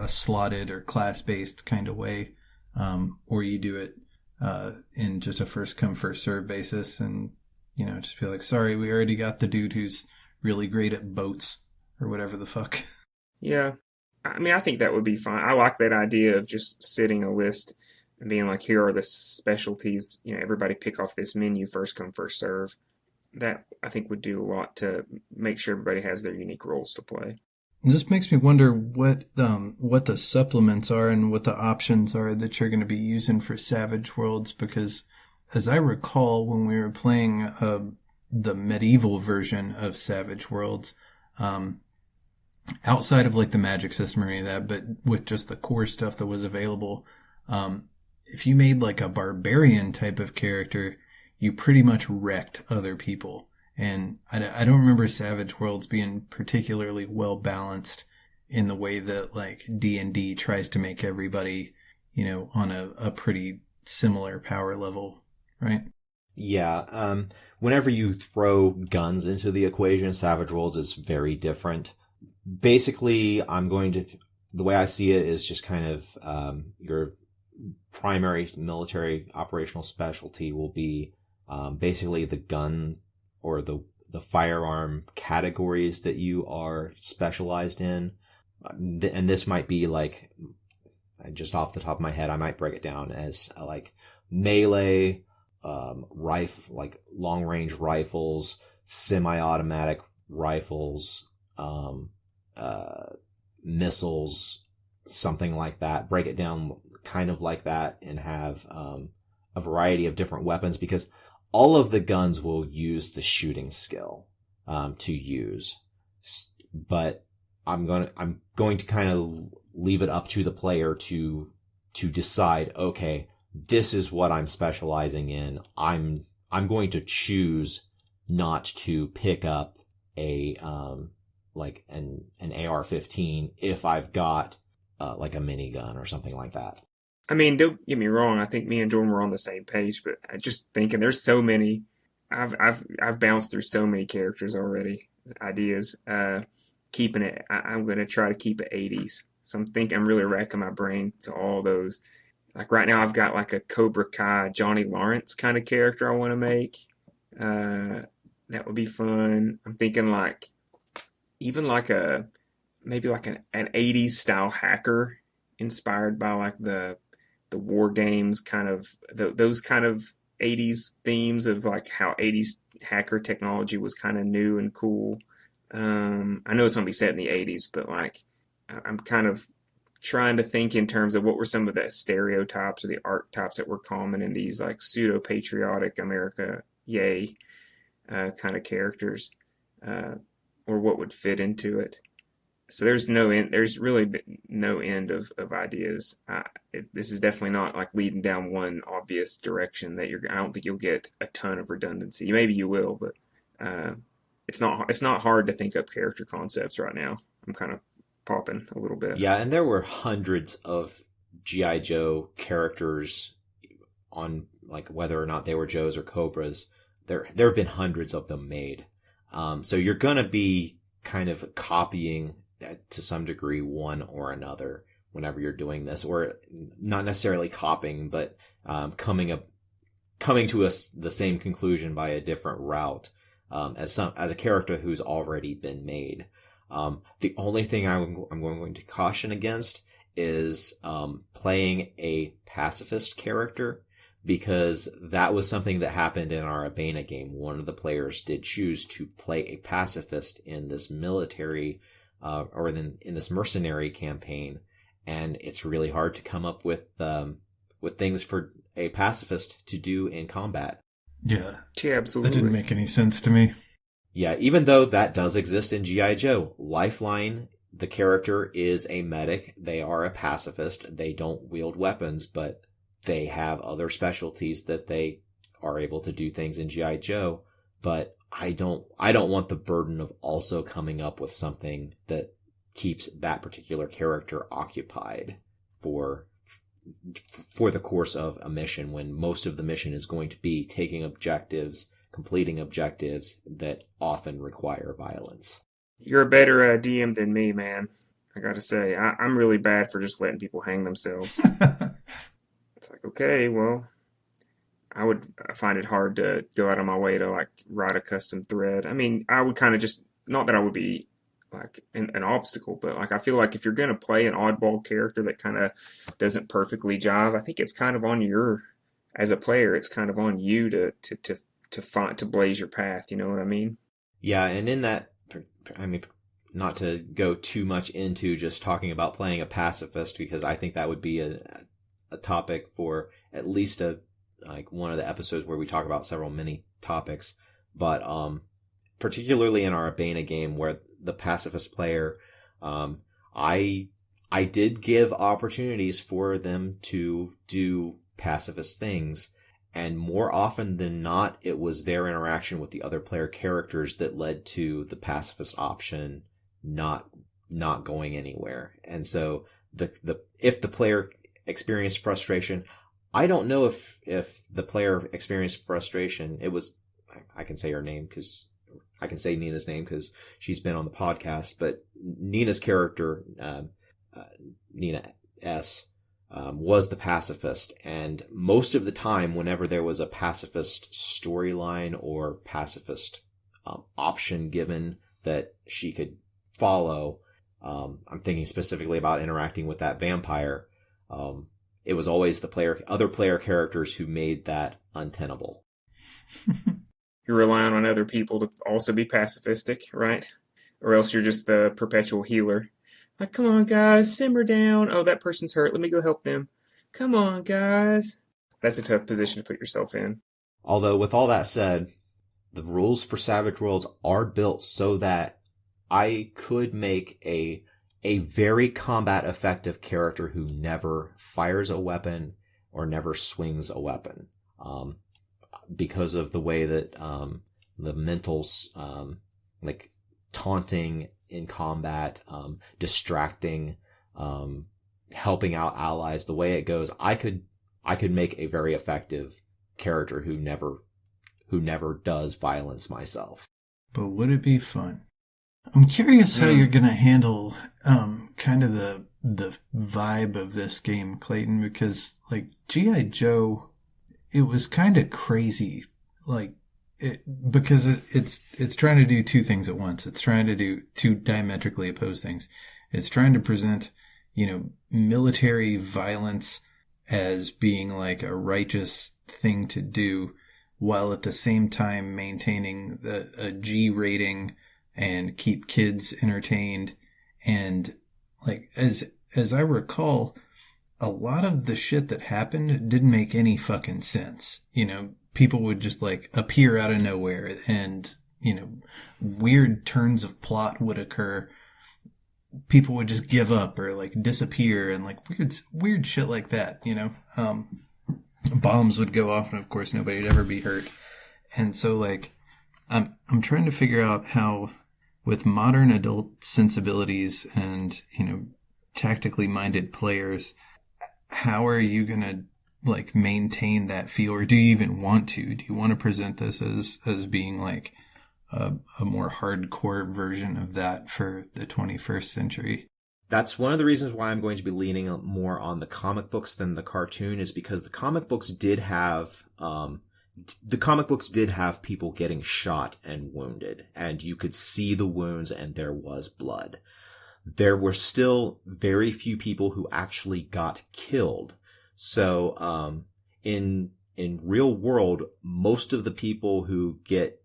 slotted or class-based kind of way, or you do it in just a first come first serve basis, and just be like, sorry, we already got the dude who's really great at boats or whatever the fuck. Yeah. I mean, I think that would be fine. I like that idea of just sitting a list and being like, here are the specialties. Everybody pick off this menu, first come, first serve. That, I think, would do a lot to make sure everybody has their unique roles to play. This makes me wonder what the supplements are and what the options are that you're going to be using for Savage Worlds, because as I recall, when we were playing the medieval version of Savage Worlds, outside of like the magic system or any of that, but with just the core stuff that was available, if you made like a barbarian type of character, you pretty much wrecked other people. And I don't remember Savage Worlds being particularly well balanced in the way that like D&D tries to make everybody, on a pretty similar power level, right? Yeah. Whenever you throw guns into the equation, Savage Worlds is very different. Basically, the way I see it is just kind of your primary military operational specialty will be basically the gun or the firearm categories that you are specialized in. And this might be like, just off the top of my head, I might break it down as like melee, like long range rifles, semi-automatic rifles, missiles, something like that. Break it down kind of like that and have a variety of different weapons, because all of the guns will use the shooting skill to use, but I'm going to kind of leave it up to the player to decide, okay, this is what I'm specializing in. I'm going to choose not to pick up a like an AR-15 if I've got like a minigun or something like that. I mean, don't get me wrong. I think me and Jordan were on the same page, but I just thinking there's so many. I've bounced through so many characters already, ideas. Keeping it, I'm going to try to keep it 80s. So I'm really racking my brain to all those. Like right now, I've got like a Cobra Kai, Johnny Lawrence kind of character I want to make. That would be fun. I'm thinking like even like maybe like an 80s style hacker inspired by like the war games kind of those kind of 80s themes of like how 80s hacker technology was kind of new and cool. I know it's going to be set in the 80s, but like I'm kind of trying to think in terms of what were some of the stereotypes or the archetypes that were common in these like pseudo patriotic America yay kind of characters, or what would fit into it. So there's really no end of ideas. This is definitely not like leading down one obvious direction that I don't think you'll get a ton of redundancy. Maybe you will, but it's not hard to think up character concepts right now. I'm kind of popping a little bit. Yeah, and there were hundreds of G.I. Joe characters on like whether or not they were Joes or Cobras. There have been hundreds of them made. So you're gonna be kind of copying to some degree one or another. whenever you're doing this, or not necessarily copying, but coming to the same conclusion by a different route, as a character who's already been made. The only thing I'm going to caution against is playing a pacifist character, because that was something that happened in our Abena game. One of the players did choose to play a pacifist in this military or in this mercenary campaign, and it's really hard to come up with things for a pacifist to do in combat. Yeah, absolutely. That didn't make any sense to me. Yeah, even though that does exist in G.I. Joe. Lifeline, the character is a medic. They are a pacifist. They don't wield weapons, but they have other specialties that they are able to do things in G.I. Joe. But I don't want the burden of also coming up with something that keeps that particular character occupied for the course of a mission, when most of the mission is going to be taking objectives, completing objectives that often require violence. You're a better DM than me, man. I gotta say, I'm really bad for just letting people hang themselves. It's like, okay, well, I would find it hard to go out of my way to like write a custom thread. I mean, I would kind of just, not that I would be like an obstacle, but like I feel like if you're going to play an oddball character that kind of doesn't perfectly jive, I think it's kind of on as a player, it's kind of on you to blaze your path. You know what I mean? Yeah, and in that, I mean, not to go too much into just talking about playing a pacifist, because I think that would be a topic for at least one of the episodes where we talk about several mini topics. But particularly in our Abena game, where the pacifist player, I did give opportunities for them to do pacifist things, and more often than not, it was their interaction with the other player characters that led to the pacifist option not going anywhere. And so if the player experienced frustration, I don't know if the player experienced frustration. It was, I can say her name because I can say Nina's name because she's been on the podcast, but Nina's character, Nina S., was the pacifist. And most of the time, whenever there was a pacifist storyline or pacifist option given that she could follow, I'm thinking specifically about interacting with that vampire, it was always other player characters who made that untenable. You're relying on other people to also be pacifistic, right? Or else you're just the perpetual healer. Like, come on, guys, simmer down. Oh, that person's hurt. Let me go help them. Come on, guys. That's a tough position to put yourself in. Although, with all that said, the rules for Savage Worlds are built so that I could make a very combat effective character who never fires a weapon or never swings a weapon. Because of the way that the mentals, like taunting in combat, distracting, helping out allies, the way it goes, I could make a very effective character who never does violence myself. But would it be fun? I'm curious how you're gonna handle kind of the vibe of this game, Clayton, because like G.I. Joe, it was kind of crazy, because it's trying to do two things at once. It's trying to do two diametrically opposed things. It's trying to present, military violence as being like a righteous thing to do, while at the same time maintaining a G rating and keep kids entertained. And like, as I recall, a lot of the shit that happened didn't make any fucking sense. People would just like appear out of nowhere, and, weird turns of plot would occur. People would just give up or like disappear, and like weird shit like that, bombs would go off, and of course nobody'd ever be hurt. And so like, I'm trying to figure out how, with modern adult sensibilities and, tactically minded players, how are you going to like maintain that feel? Or do you even want to? Do you want to present this as being like a more hardcore version of that for the 21st century? That's one of the reasons why I'm going to be leaning more on the comic books than the cartoon, is because the comic books did have people getting shot and wounded, and you could see the wounds and there was blood. There were still very few people who actually got killed. So, in real world, most of the people who get,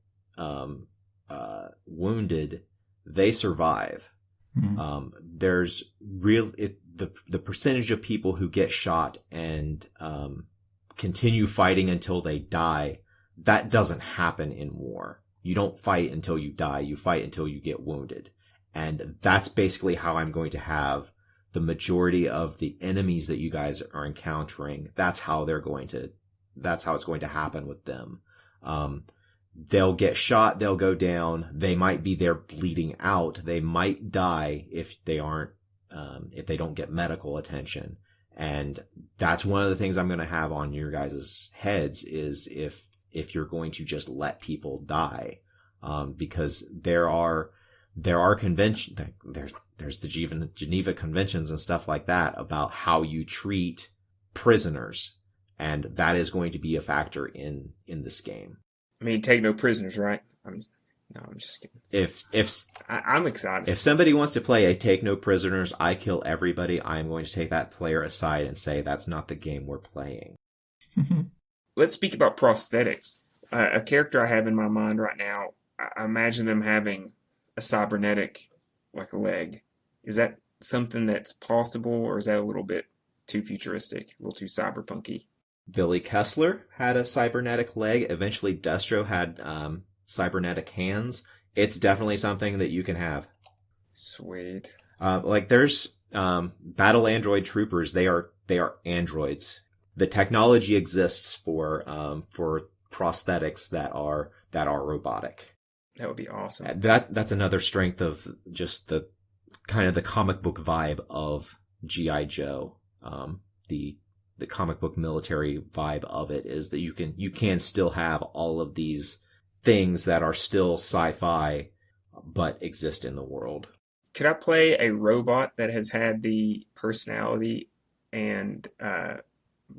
wounded, they survive. There's the percentage of people who get shot and, continue fighting until they die, that doesn't happen in war. You don't fight until you die. You fight until you get wounded. And that's basically how I'm going to have the majority of the enemies that you guys are encountering. That's how it's going to happen with them. They'll get shot. They'll go down. They might be there bleeding out. They might die if they don't get medical attention. And that's one of the things I'm going to have on your guys' heads is if you're going to just let people die, because there are conventions, there's the Geneva Conventions and stuff like that about how you treat prisoners, and that is going to be a factor in this game. I mean, take no prisoners, right? I'm just kidding. I'm excited. If somebody wants to play a take no prisoners, I kill everybody, I'm going to take that player aside and say that's not the game we're playing. Let's speak about prosthetics. A character I have in my mind right now, I imagine them having a cybernetic, like, leg. Is that something that's possible, or is that a little bit too futuristic, a little too cyberpunky? Billy Kessler had a cybernetic leg. Eventually, Destro had cybernetic hands. It's definitely something that you can have. Sweet. There's battle android troopers. They are androids. The technology exists for prosthetics that are robotic. That would be awesome. That's another strength of just the kind of the comic book vibe of G.I. Joe. The comic book military vibe of it is that you can still have all of these things that are still sci-fi but exist in the world. Could I play a robot that has had the personality and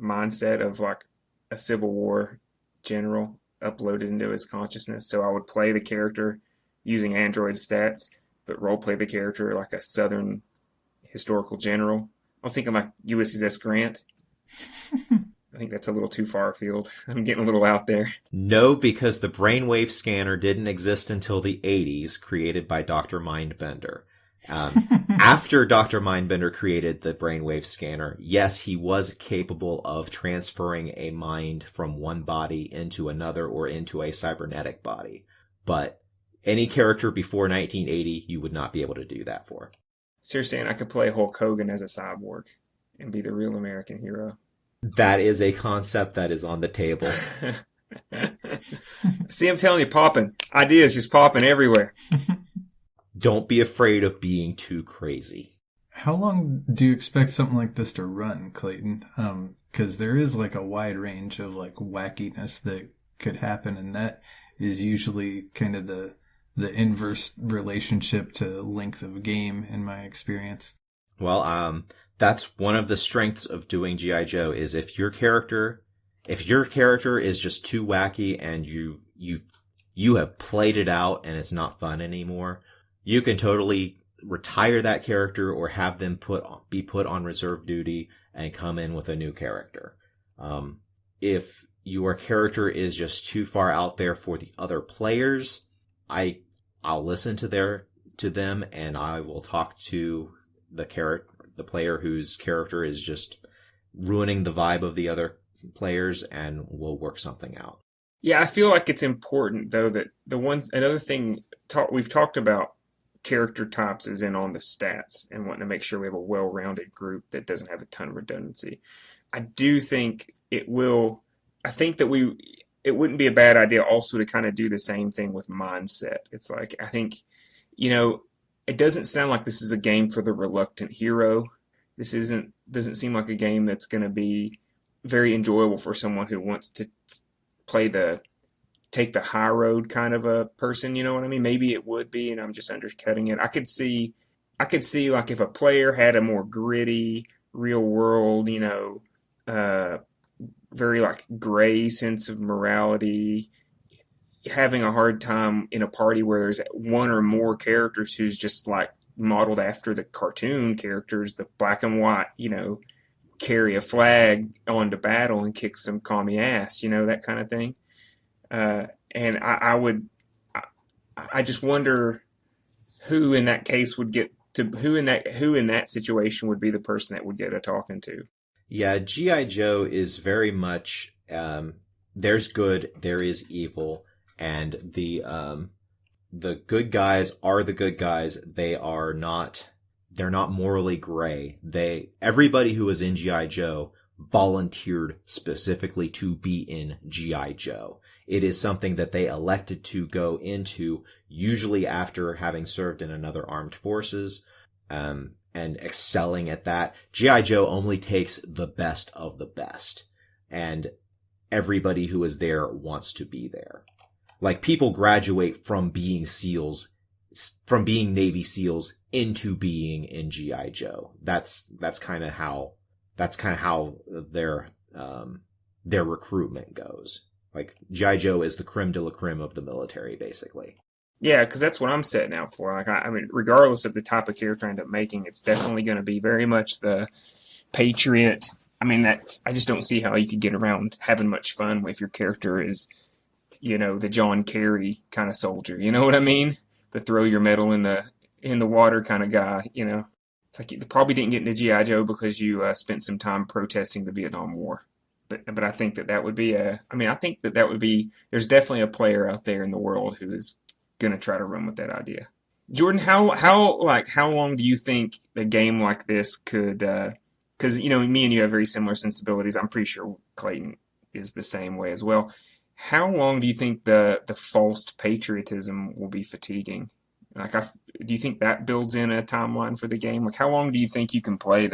mindset of like a Civil War general uploaded into his consciousness? So I would play the character using android stats, but role play the character like a Southern historical general. I was thinking like Ulysses S. Grant. I think that's a little too far afield. I'm getting a little out there. No, because the brainwave scanner didn't exist until the 80s, created by Dr. Mindbender. After Dr. Mindbender created the brainwave scanner, yes, he was capable of transferring a mind from one body into another or into a cybernetic body. But any character before 1980, you would not be able to do that for. So you're saying I could play Hulk Hogan as a cyborg and be the real American hero? That is a concept that is on the table. See, I'm telling you, popping. Ideas just popping everywhere. Don't be afraid of being too crazy. How long do you expect something like this to run, Clayton? Because there is like a wide range of like wackiness that could happen, and that is usually kind of the inverse relationship to length of game in my experience. Well, that's one of the strengths of doing G.I. Joe is if your character is just too wacky and you have played it out and it's not fun anymore, you can totally retire that character or have them be put on reserve duty and come in with a new character. If your character is just too far out there for the other players, I'll listen to them and I will talk to the player whose character is just ruining the vibe of the other players, and we'll work something out. Yeah, I feel like it's important though that another thing we've talked about character types is in on the stats and wanting to make sure we have a well-rounded group that doesn't have a ton of redundancy. I do think it wouldn't be a bad idea also to kind of do the same thing with mindset. It's like, I think, it doesn't sound like this is a game for the reluctant hero. This doesn't seem like a game that's going to be very enjoyable for someone who wants to take the high road kind of a person. You know what I mean? Maybe it would be, and I'm just undercutting it. I I could see like if a player had a more gritty, real world, uh, very like gray sense of morality, having a hard time in a party where there's one or more characters who's just like modeled after the cartoon characters, the black and white, carry a flag onto battle and kick some commie ass, that kind of thing. And I, I just wonder who in that case would get to who in that situation would be the person that would get a talking to. Yeah, G.I. Joe is very much there's good, there is evil, and the good guys are the good guys. They're not morally gray. Everybody who was in G.I. Joe volunteered specifically to be in G.I. Joe. It is something that they elected to go into, usually after having served in another armed forces, and excelling at that. G.I. Joe only takes the best of the best, and everybody who is there wants to be there. Like, people graduate from being Navy SEALs into being in G.I. Joe. That's kind of how their recruitment goes. Like, G.I. Joe is the creme de la creme of the military, basically. Yeah, because that's what I'm setting out for. Like, I mean, regardless of the type of character I end up making, it's definitely going to be very much the patriot. I mean, I just don't see how you could get around having much fun if your character is, the John Kerry kind of soldier. You know what I mean? The throw your medal in the water kind of guy. It's like you probably didn't get into GI Joe because you spent some time protesting the Vietnam War. But I think that would be I think that would be. There's definitely a player out there in the world who is going to try to run with that idea. Jordan, how long do you think a game like this could? Because me and you have very similar sensibilities. I'm pretty sure Clayton is the same way as well. How long do you think the false patriotism will be fatiguing? Like, do you think that builds in a timeline for the game? Like, how long do you think you can play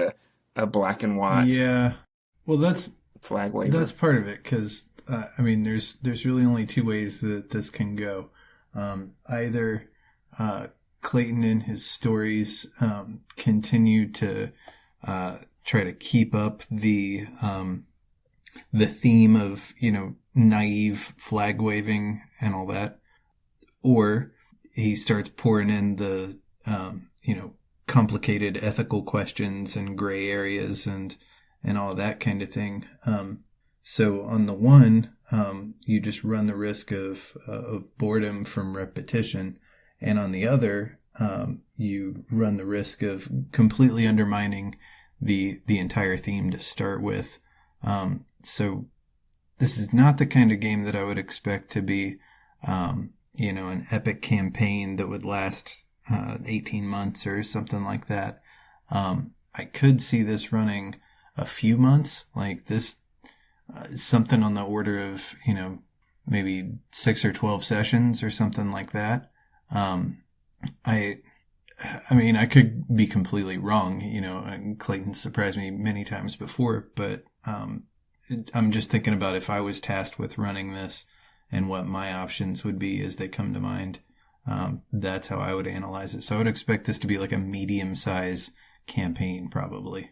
a black and white? Yeah, well, that's flag waiver. That's part of it, because there's really only two ways that this can go. Either Clayton and his stories continue to try to keep up the theme of naive flag waving and all that, or he starts pouring in the complicated ethical questions and gray areas and all that kind of thing. So on the one, you just run the risk of boredom from repetition, and on the other, you run the risk of completely undermining the entire theme to start with. So this is not the kind of game that I would expect to be, an epic campaign that would last 18 months or something like that. I could see this running a few months, like this, something on the order of, maybe 6 or 12 sessions or something like that. I could be completely wrong, and Clayton surprised me many times before, but I'm just thinking about if I was tasked with running this and what my options would be as they come to mind. That's how I would analyze it. So I would expect this to be like a medium-size campaign, probably.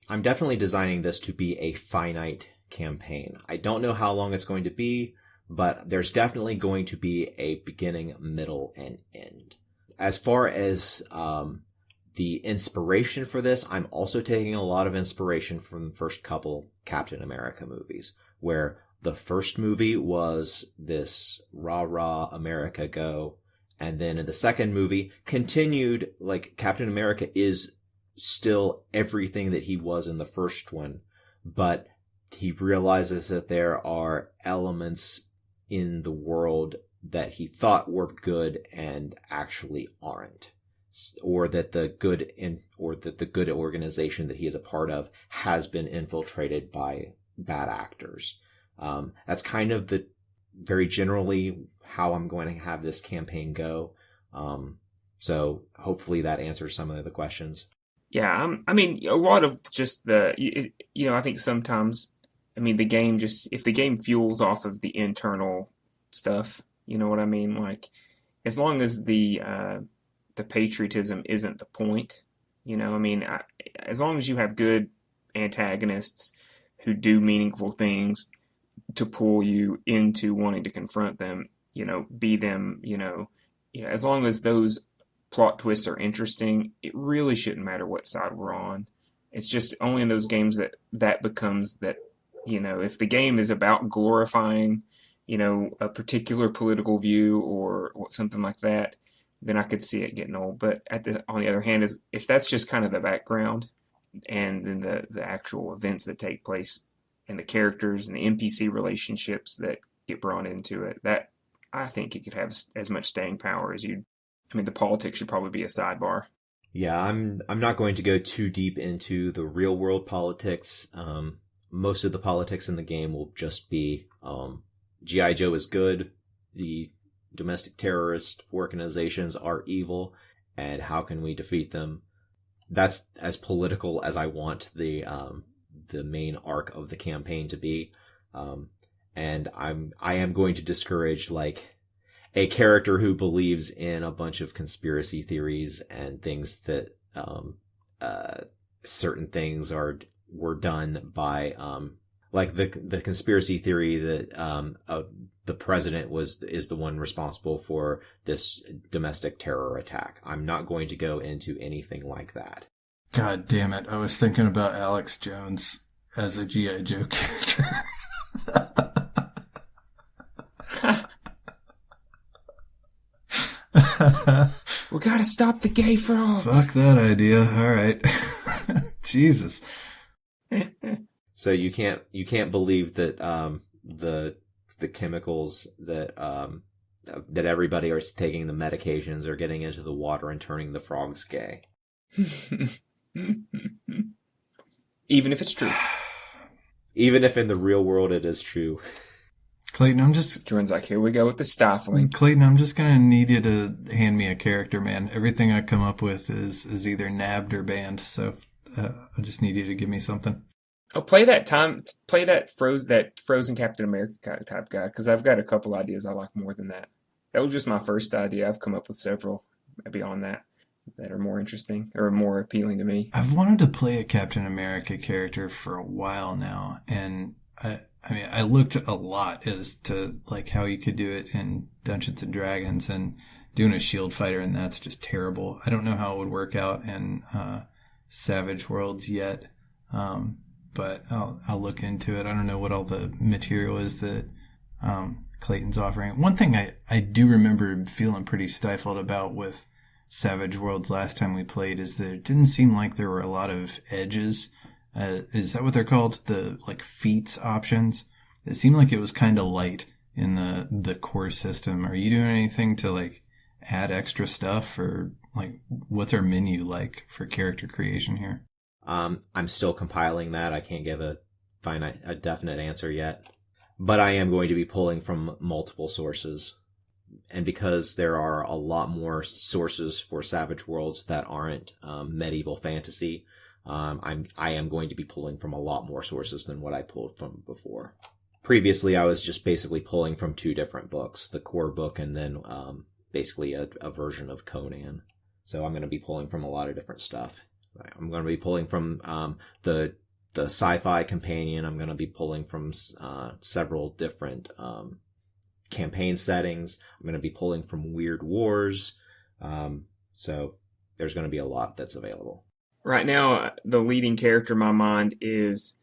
I'm definitely designing this to be a finite campaign. I don't know how long it's going to be, but there's definitely going to be a beginning, middle, and end. As far as the inspiration for this, I'm also taking a lot of inspiration from the first couple Captain America movies, where the first movie was this rah-rah America go, and then in the second movie continued, like, Captain America is still everything that he was in the first one, but he realizes that there are elements in the world that he thought were good and actually aren't, or that the good organization that he is a part of has been infiltrated by bad actors. That's kind of the very generally how I'm going to have this campaign go. So hopefully that answers some of the questions. Yeah, a lot of just I think sometimes, the game if the game fuels off of the internal stuff, you know what I mean? Like, as long as the the patriotism isn't the point. I mean, as long as you have good antagonists who do meaningful things to pull you into wanting to confront them, be them, as long as those plot twists are interesting, it really shouldn't matter what side we're on. It's just only in those games that becomes that, if the game is about glorifying, a particular political view or something like that, then I could see it getting old. But on the other hand, is if that's just kind of the background, and then the actual events that take place and the characters and the NPC relationships that get brought into it, that I think it could have as much staying power as you. I mean, the politics should probably be a sidebar. Yeah, I'm not going to go too deep into the real world politics. Most of the politics in the game will just be G.I. Joe is good, the domestic terrorist organizations are evil, and how can we defeat them? That's as political as I want the main arc of the campaign to be. And I am going to discourage like a character who believes in a bunch of conspiracy theories and things that certain things were done by like the conspiracy theory that the president is the one responsible for this domestic terror attack. I'm not going to go into anything like that. God damn it. I was thinking about Alex Jones as a G.I. Joe character. We gotta stop the gay frogs. Fuck that idea. All right. Jesus. So you can't believe that the chemicals that everybody is taking, the medications, are getting into the water and turning the frogs gay. Even if it's true. Even if in the real world it is true. Clayton, Jordan's like, here we go with the stifling. Clayton, I'm just gonna need you to hand me a character, man. Everything I come up with is either nabbed or banned, so I just need you to give me something. Oh, play that Frozen Captain America type guy, because I've got a couple ideas I like more than that. That was just my first idea. I've come up with several beyond that are more interesting or more appealing to me. I've wanted to play a Captain America character for a while now, and I looked a lot as to like how you could do it in Dungeons and Dragons, and doing a shield fighter, and that's just terrible. I don't know how it would work out in Savage Worlds yet, but I'll look into it. I don't know what all the material is that Clayton's offering. One thing I do remember feeling pretty stifled about with Savage Worlds last time we played is that it didn't seem like there were a lot of edges. Is that what they're called? The like feats options? It seemed like it was kind of light in the core system. Are you doing anything to like add extra stuff, or like what's our menu like for character creation here? I'm still compiling that. I can't give a definite answer yet, but I am going to be pulling from multiple sources. And because there are a lot more sources for Savage Worlds that aren't medieval fantasy, I am going to be pulling from a lot more sources than what I pulled from before. Previously, I was just basically pulling from two different books, the core book and then basically a version of Conan. So I'm going to be pulling from a lot of different stuff. I'm going to be pulling from the sci-fi companion. I'm going to be pulling from several different campaign settings. I'm going to be pulling from Weird Wars. So there's going to be a lot that's available. Right now, the leading character in my mind is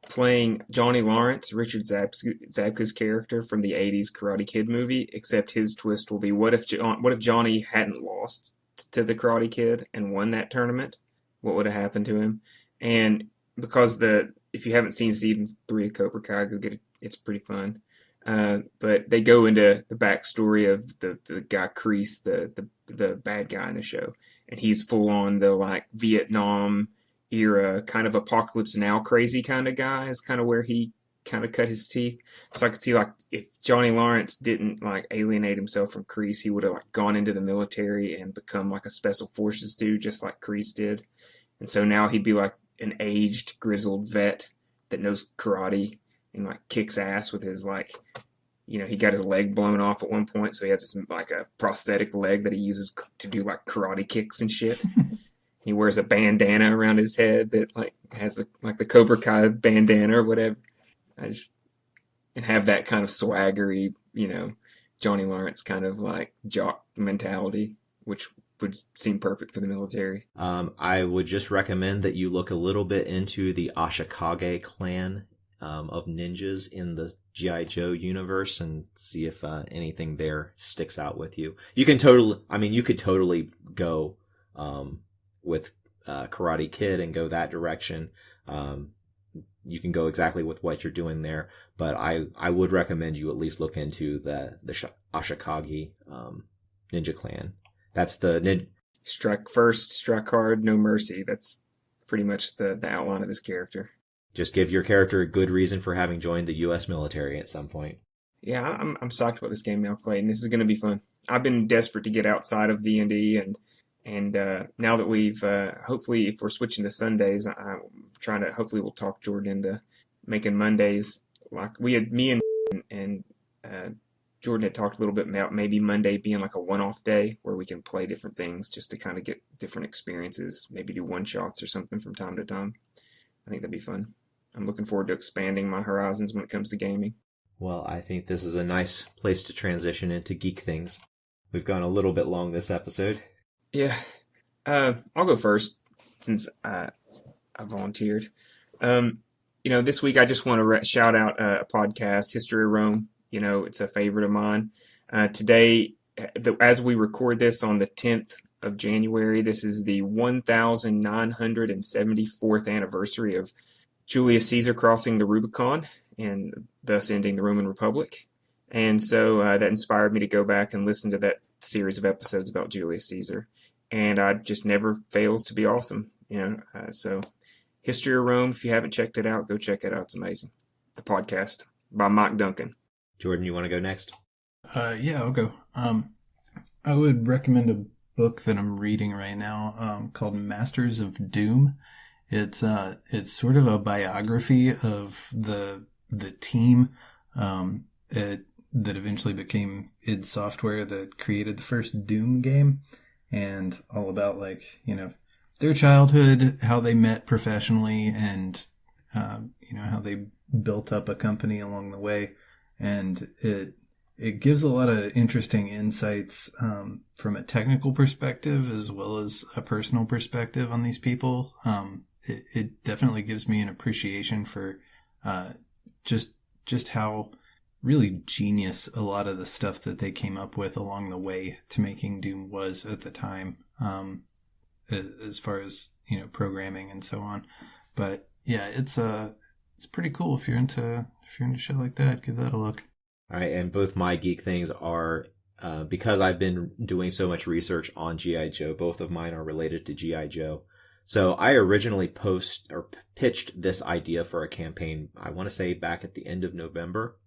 playing Johnny Lawrence, Richard Zabka's character from the 80s Karate Kid movie, except his twist will be, what if Johnny hadn't lost to the Karate Kid and won that tournament? What would have happened to him? And because if you haven't seen season 3 of Cobra Kai, go get it. It's pretty fun. But they go into the backstory of the guy Kreese, the bad guy in the show, and he's full on the like Vietnam era kind of Apocalypse Now crazy kind of guy. Is kind of where he kind of cut his teeth. So I could see like if Johnny Lawrence didn't like alienate himself from Kreese, he would have like gone into the military and become like a special forces dude, just like Kreese did. And so now he'd be like an aged, grizzled vet that knows karate and like kicks ass with his like, he got his leg blown off at one point, so he has this like a prosthetic leg that he uses to do like karate kicks and shit. He wears a bandana around his head that like has the Cobra Kai bandana or whatever. I just and have that kind of swaggery, Johnny Lawrence kind of like jock mentality, which would seem perfect for the military. I would just recommend that you look a little bit into the Ashikage clan of ninjas in the G.I. Joe universe and see if anything there sticks out with you. You could totally go with Karate Kid and go that direction. You can go exactly with what you're doing there, but I would recommend you at least look into the Ashikage ninja clan. That's the Struck first, struck hard, no mercy. That's pretty much the outline of this character. Just give your character a good reason for having joined the U.S. military at some point. Yeah, I'm psyched about this game now, Clayton. This is going to be fun. I've been desperate to get outside of D&D, and now that we've hopefully, if we're switching to Sundays, I'm trying to hopefully we'll talk Jordan into making Mondays like we had me and Jordan had talked a little bit about maybe Monday being like a one-off day where we can play different things just to kind of get different experiences, maybe do one-shots or something from time to time. I think that'd be fun. I'm looking forward to expanding my horizons when it comes to gaming. Well, I think this is a nice place to transition into geek things. We've gone a little bit long this episode. Yeah. I'll go first since I volunteered. This week I just want to shout out a podcast, History of Rome. It's a favorite of mine. Today, as we record this on the 10th of January, this is the 1974th anniversary of Julius Caesar crossing the Rubicon and thus ending the Roman Republic. And so that inspired me to go back and listen to that series of episodes about Julius Caesar. And it just never fails to be awesome. So History of Rome, if you haven't checked it out, go check it out. It's amazing. The podcast by Mike Duncan. Jordan, you want to go next? Yeah, I'll go. I would recommend a book that I'm reading right now called Masters of Doom. It's sort of a biography of the team that eventually became id Software that created the first Doom game, and all about their childhood, how they met professionally, and how they built up a company along the way. And it gives a lot of interesting insights from a technical perspective as well as a personal perspective on these people. It definitely gives me an appreciation for just how really genius a lot of the stuff that they came up with along the way to making Doom was at the time, as far as programming and so on. But yeah, it's pretty cool if you're into shit like that. Give that a look. All right, and both my geek things are because I've been doing so much research on G.I. Joe. Both of mine are related to G.I. Joe. So I originally pitched this idea for a campaign, I want to say back at the end of November.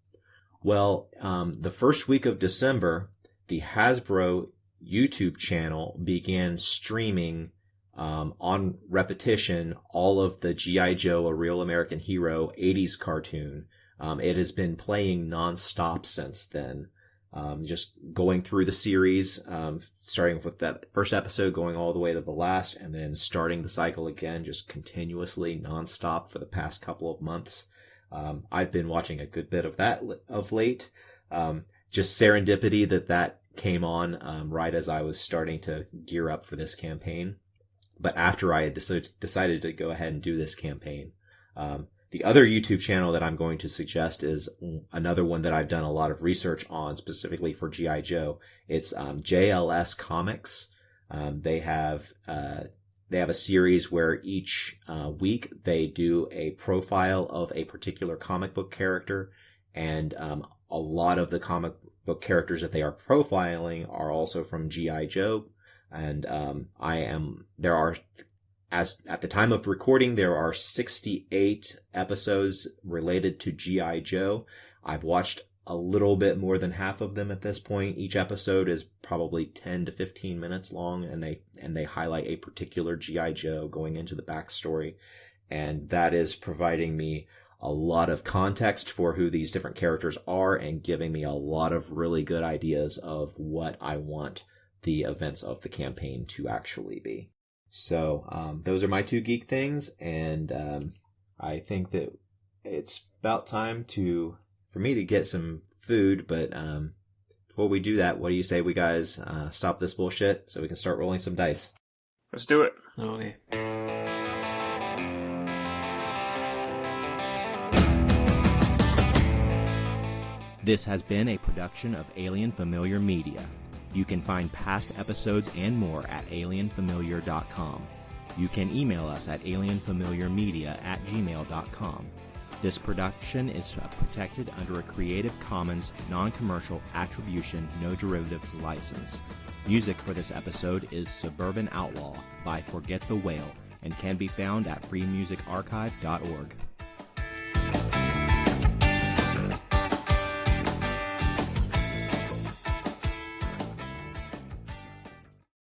Well, the first week of December, the Hasbro YouTube channel began streaming on repetition all of the G.I. Joe, A Real American Hero 80s cartoon. It has been playing nonstop since then. Just going through the series, starting with that first episode, going all the way to the last, and then starting the cycle again, just continuously nonstop for the past couple of months. I've been watching a good bit of that of late. Just serendipity that came on right as I was starting to gear up for this campaign. But after I had decided to go ahead and do this campaign, the other YouTube channel that I'm going to suggest is another one that I've done a lot of research on specifically for G.I. Joe. It's JLS Comics. They have a series where each week they do a profile of a particular comic book character, and a lot of the comic book characters that they are profiling are also from G.I. Joe. And at the time of recording, there are 68 episodes related to G.I. Joe. I've watched a little bit more than half of them at this point. Each episode is probably 10 to 15 minutes long, and they highlight a particular G.I. Joe going into the backstory. And that is providing me a lot of context for who these different characters are and giving me a lot of really good ideas of what I want the events of the campaign to actually be. So those are my two geek things, and I think that it's about time for me to get some food, but before we do that, what do you say we guys stop this bullshit so we can start rolling some dice? Let's do it. Okay. This has been a production of Alien Familiar Media. You can find past episodes and more at alienfamiliar.com. You can email us at alienfamiliarmedia@gmail.com. This production is protected under a Creative Commons non-commercial attribution, no derivatives license. Music for this episode is Suburban Outlaw by Forget the Whale and can be found at freemusicarchive.org.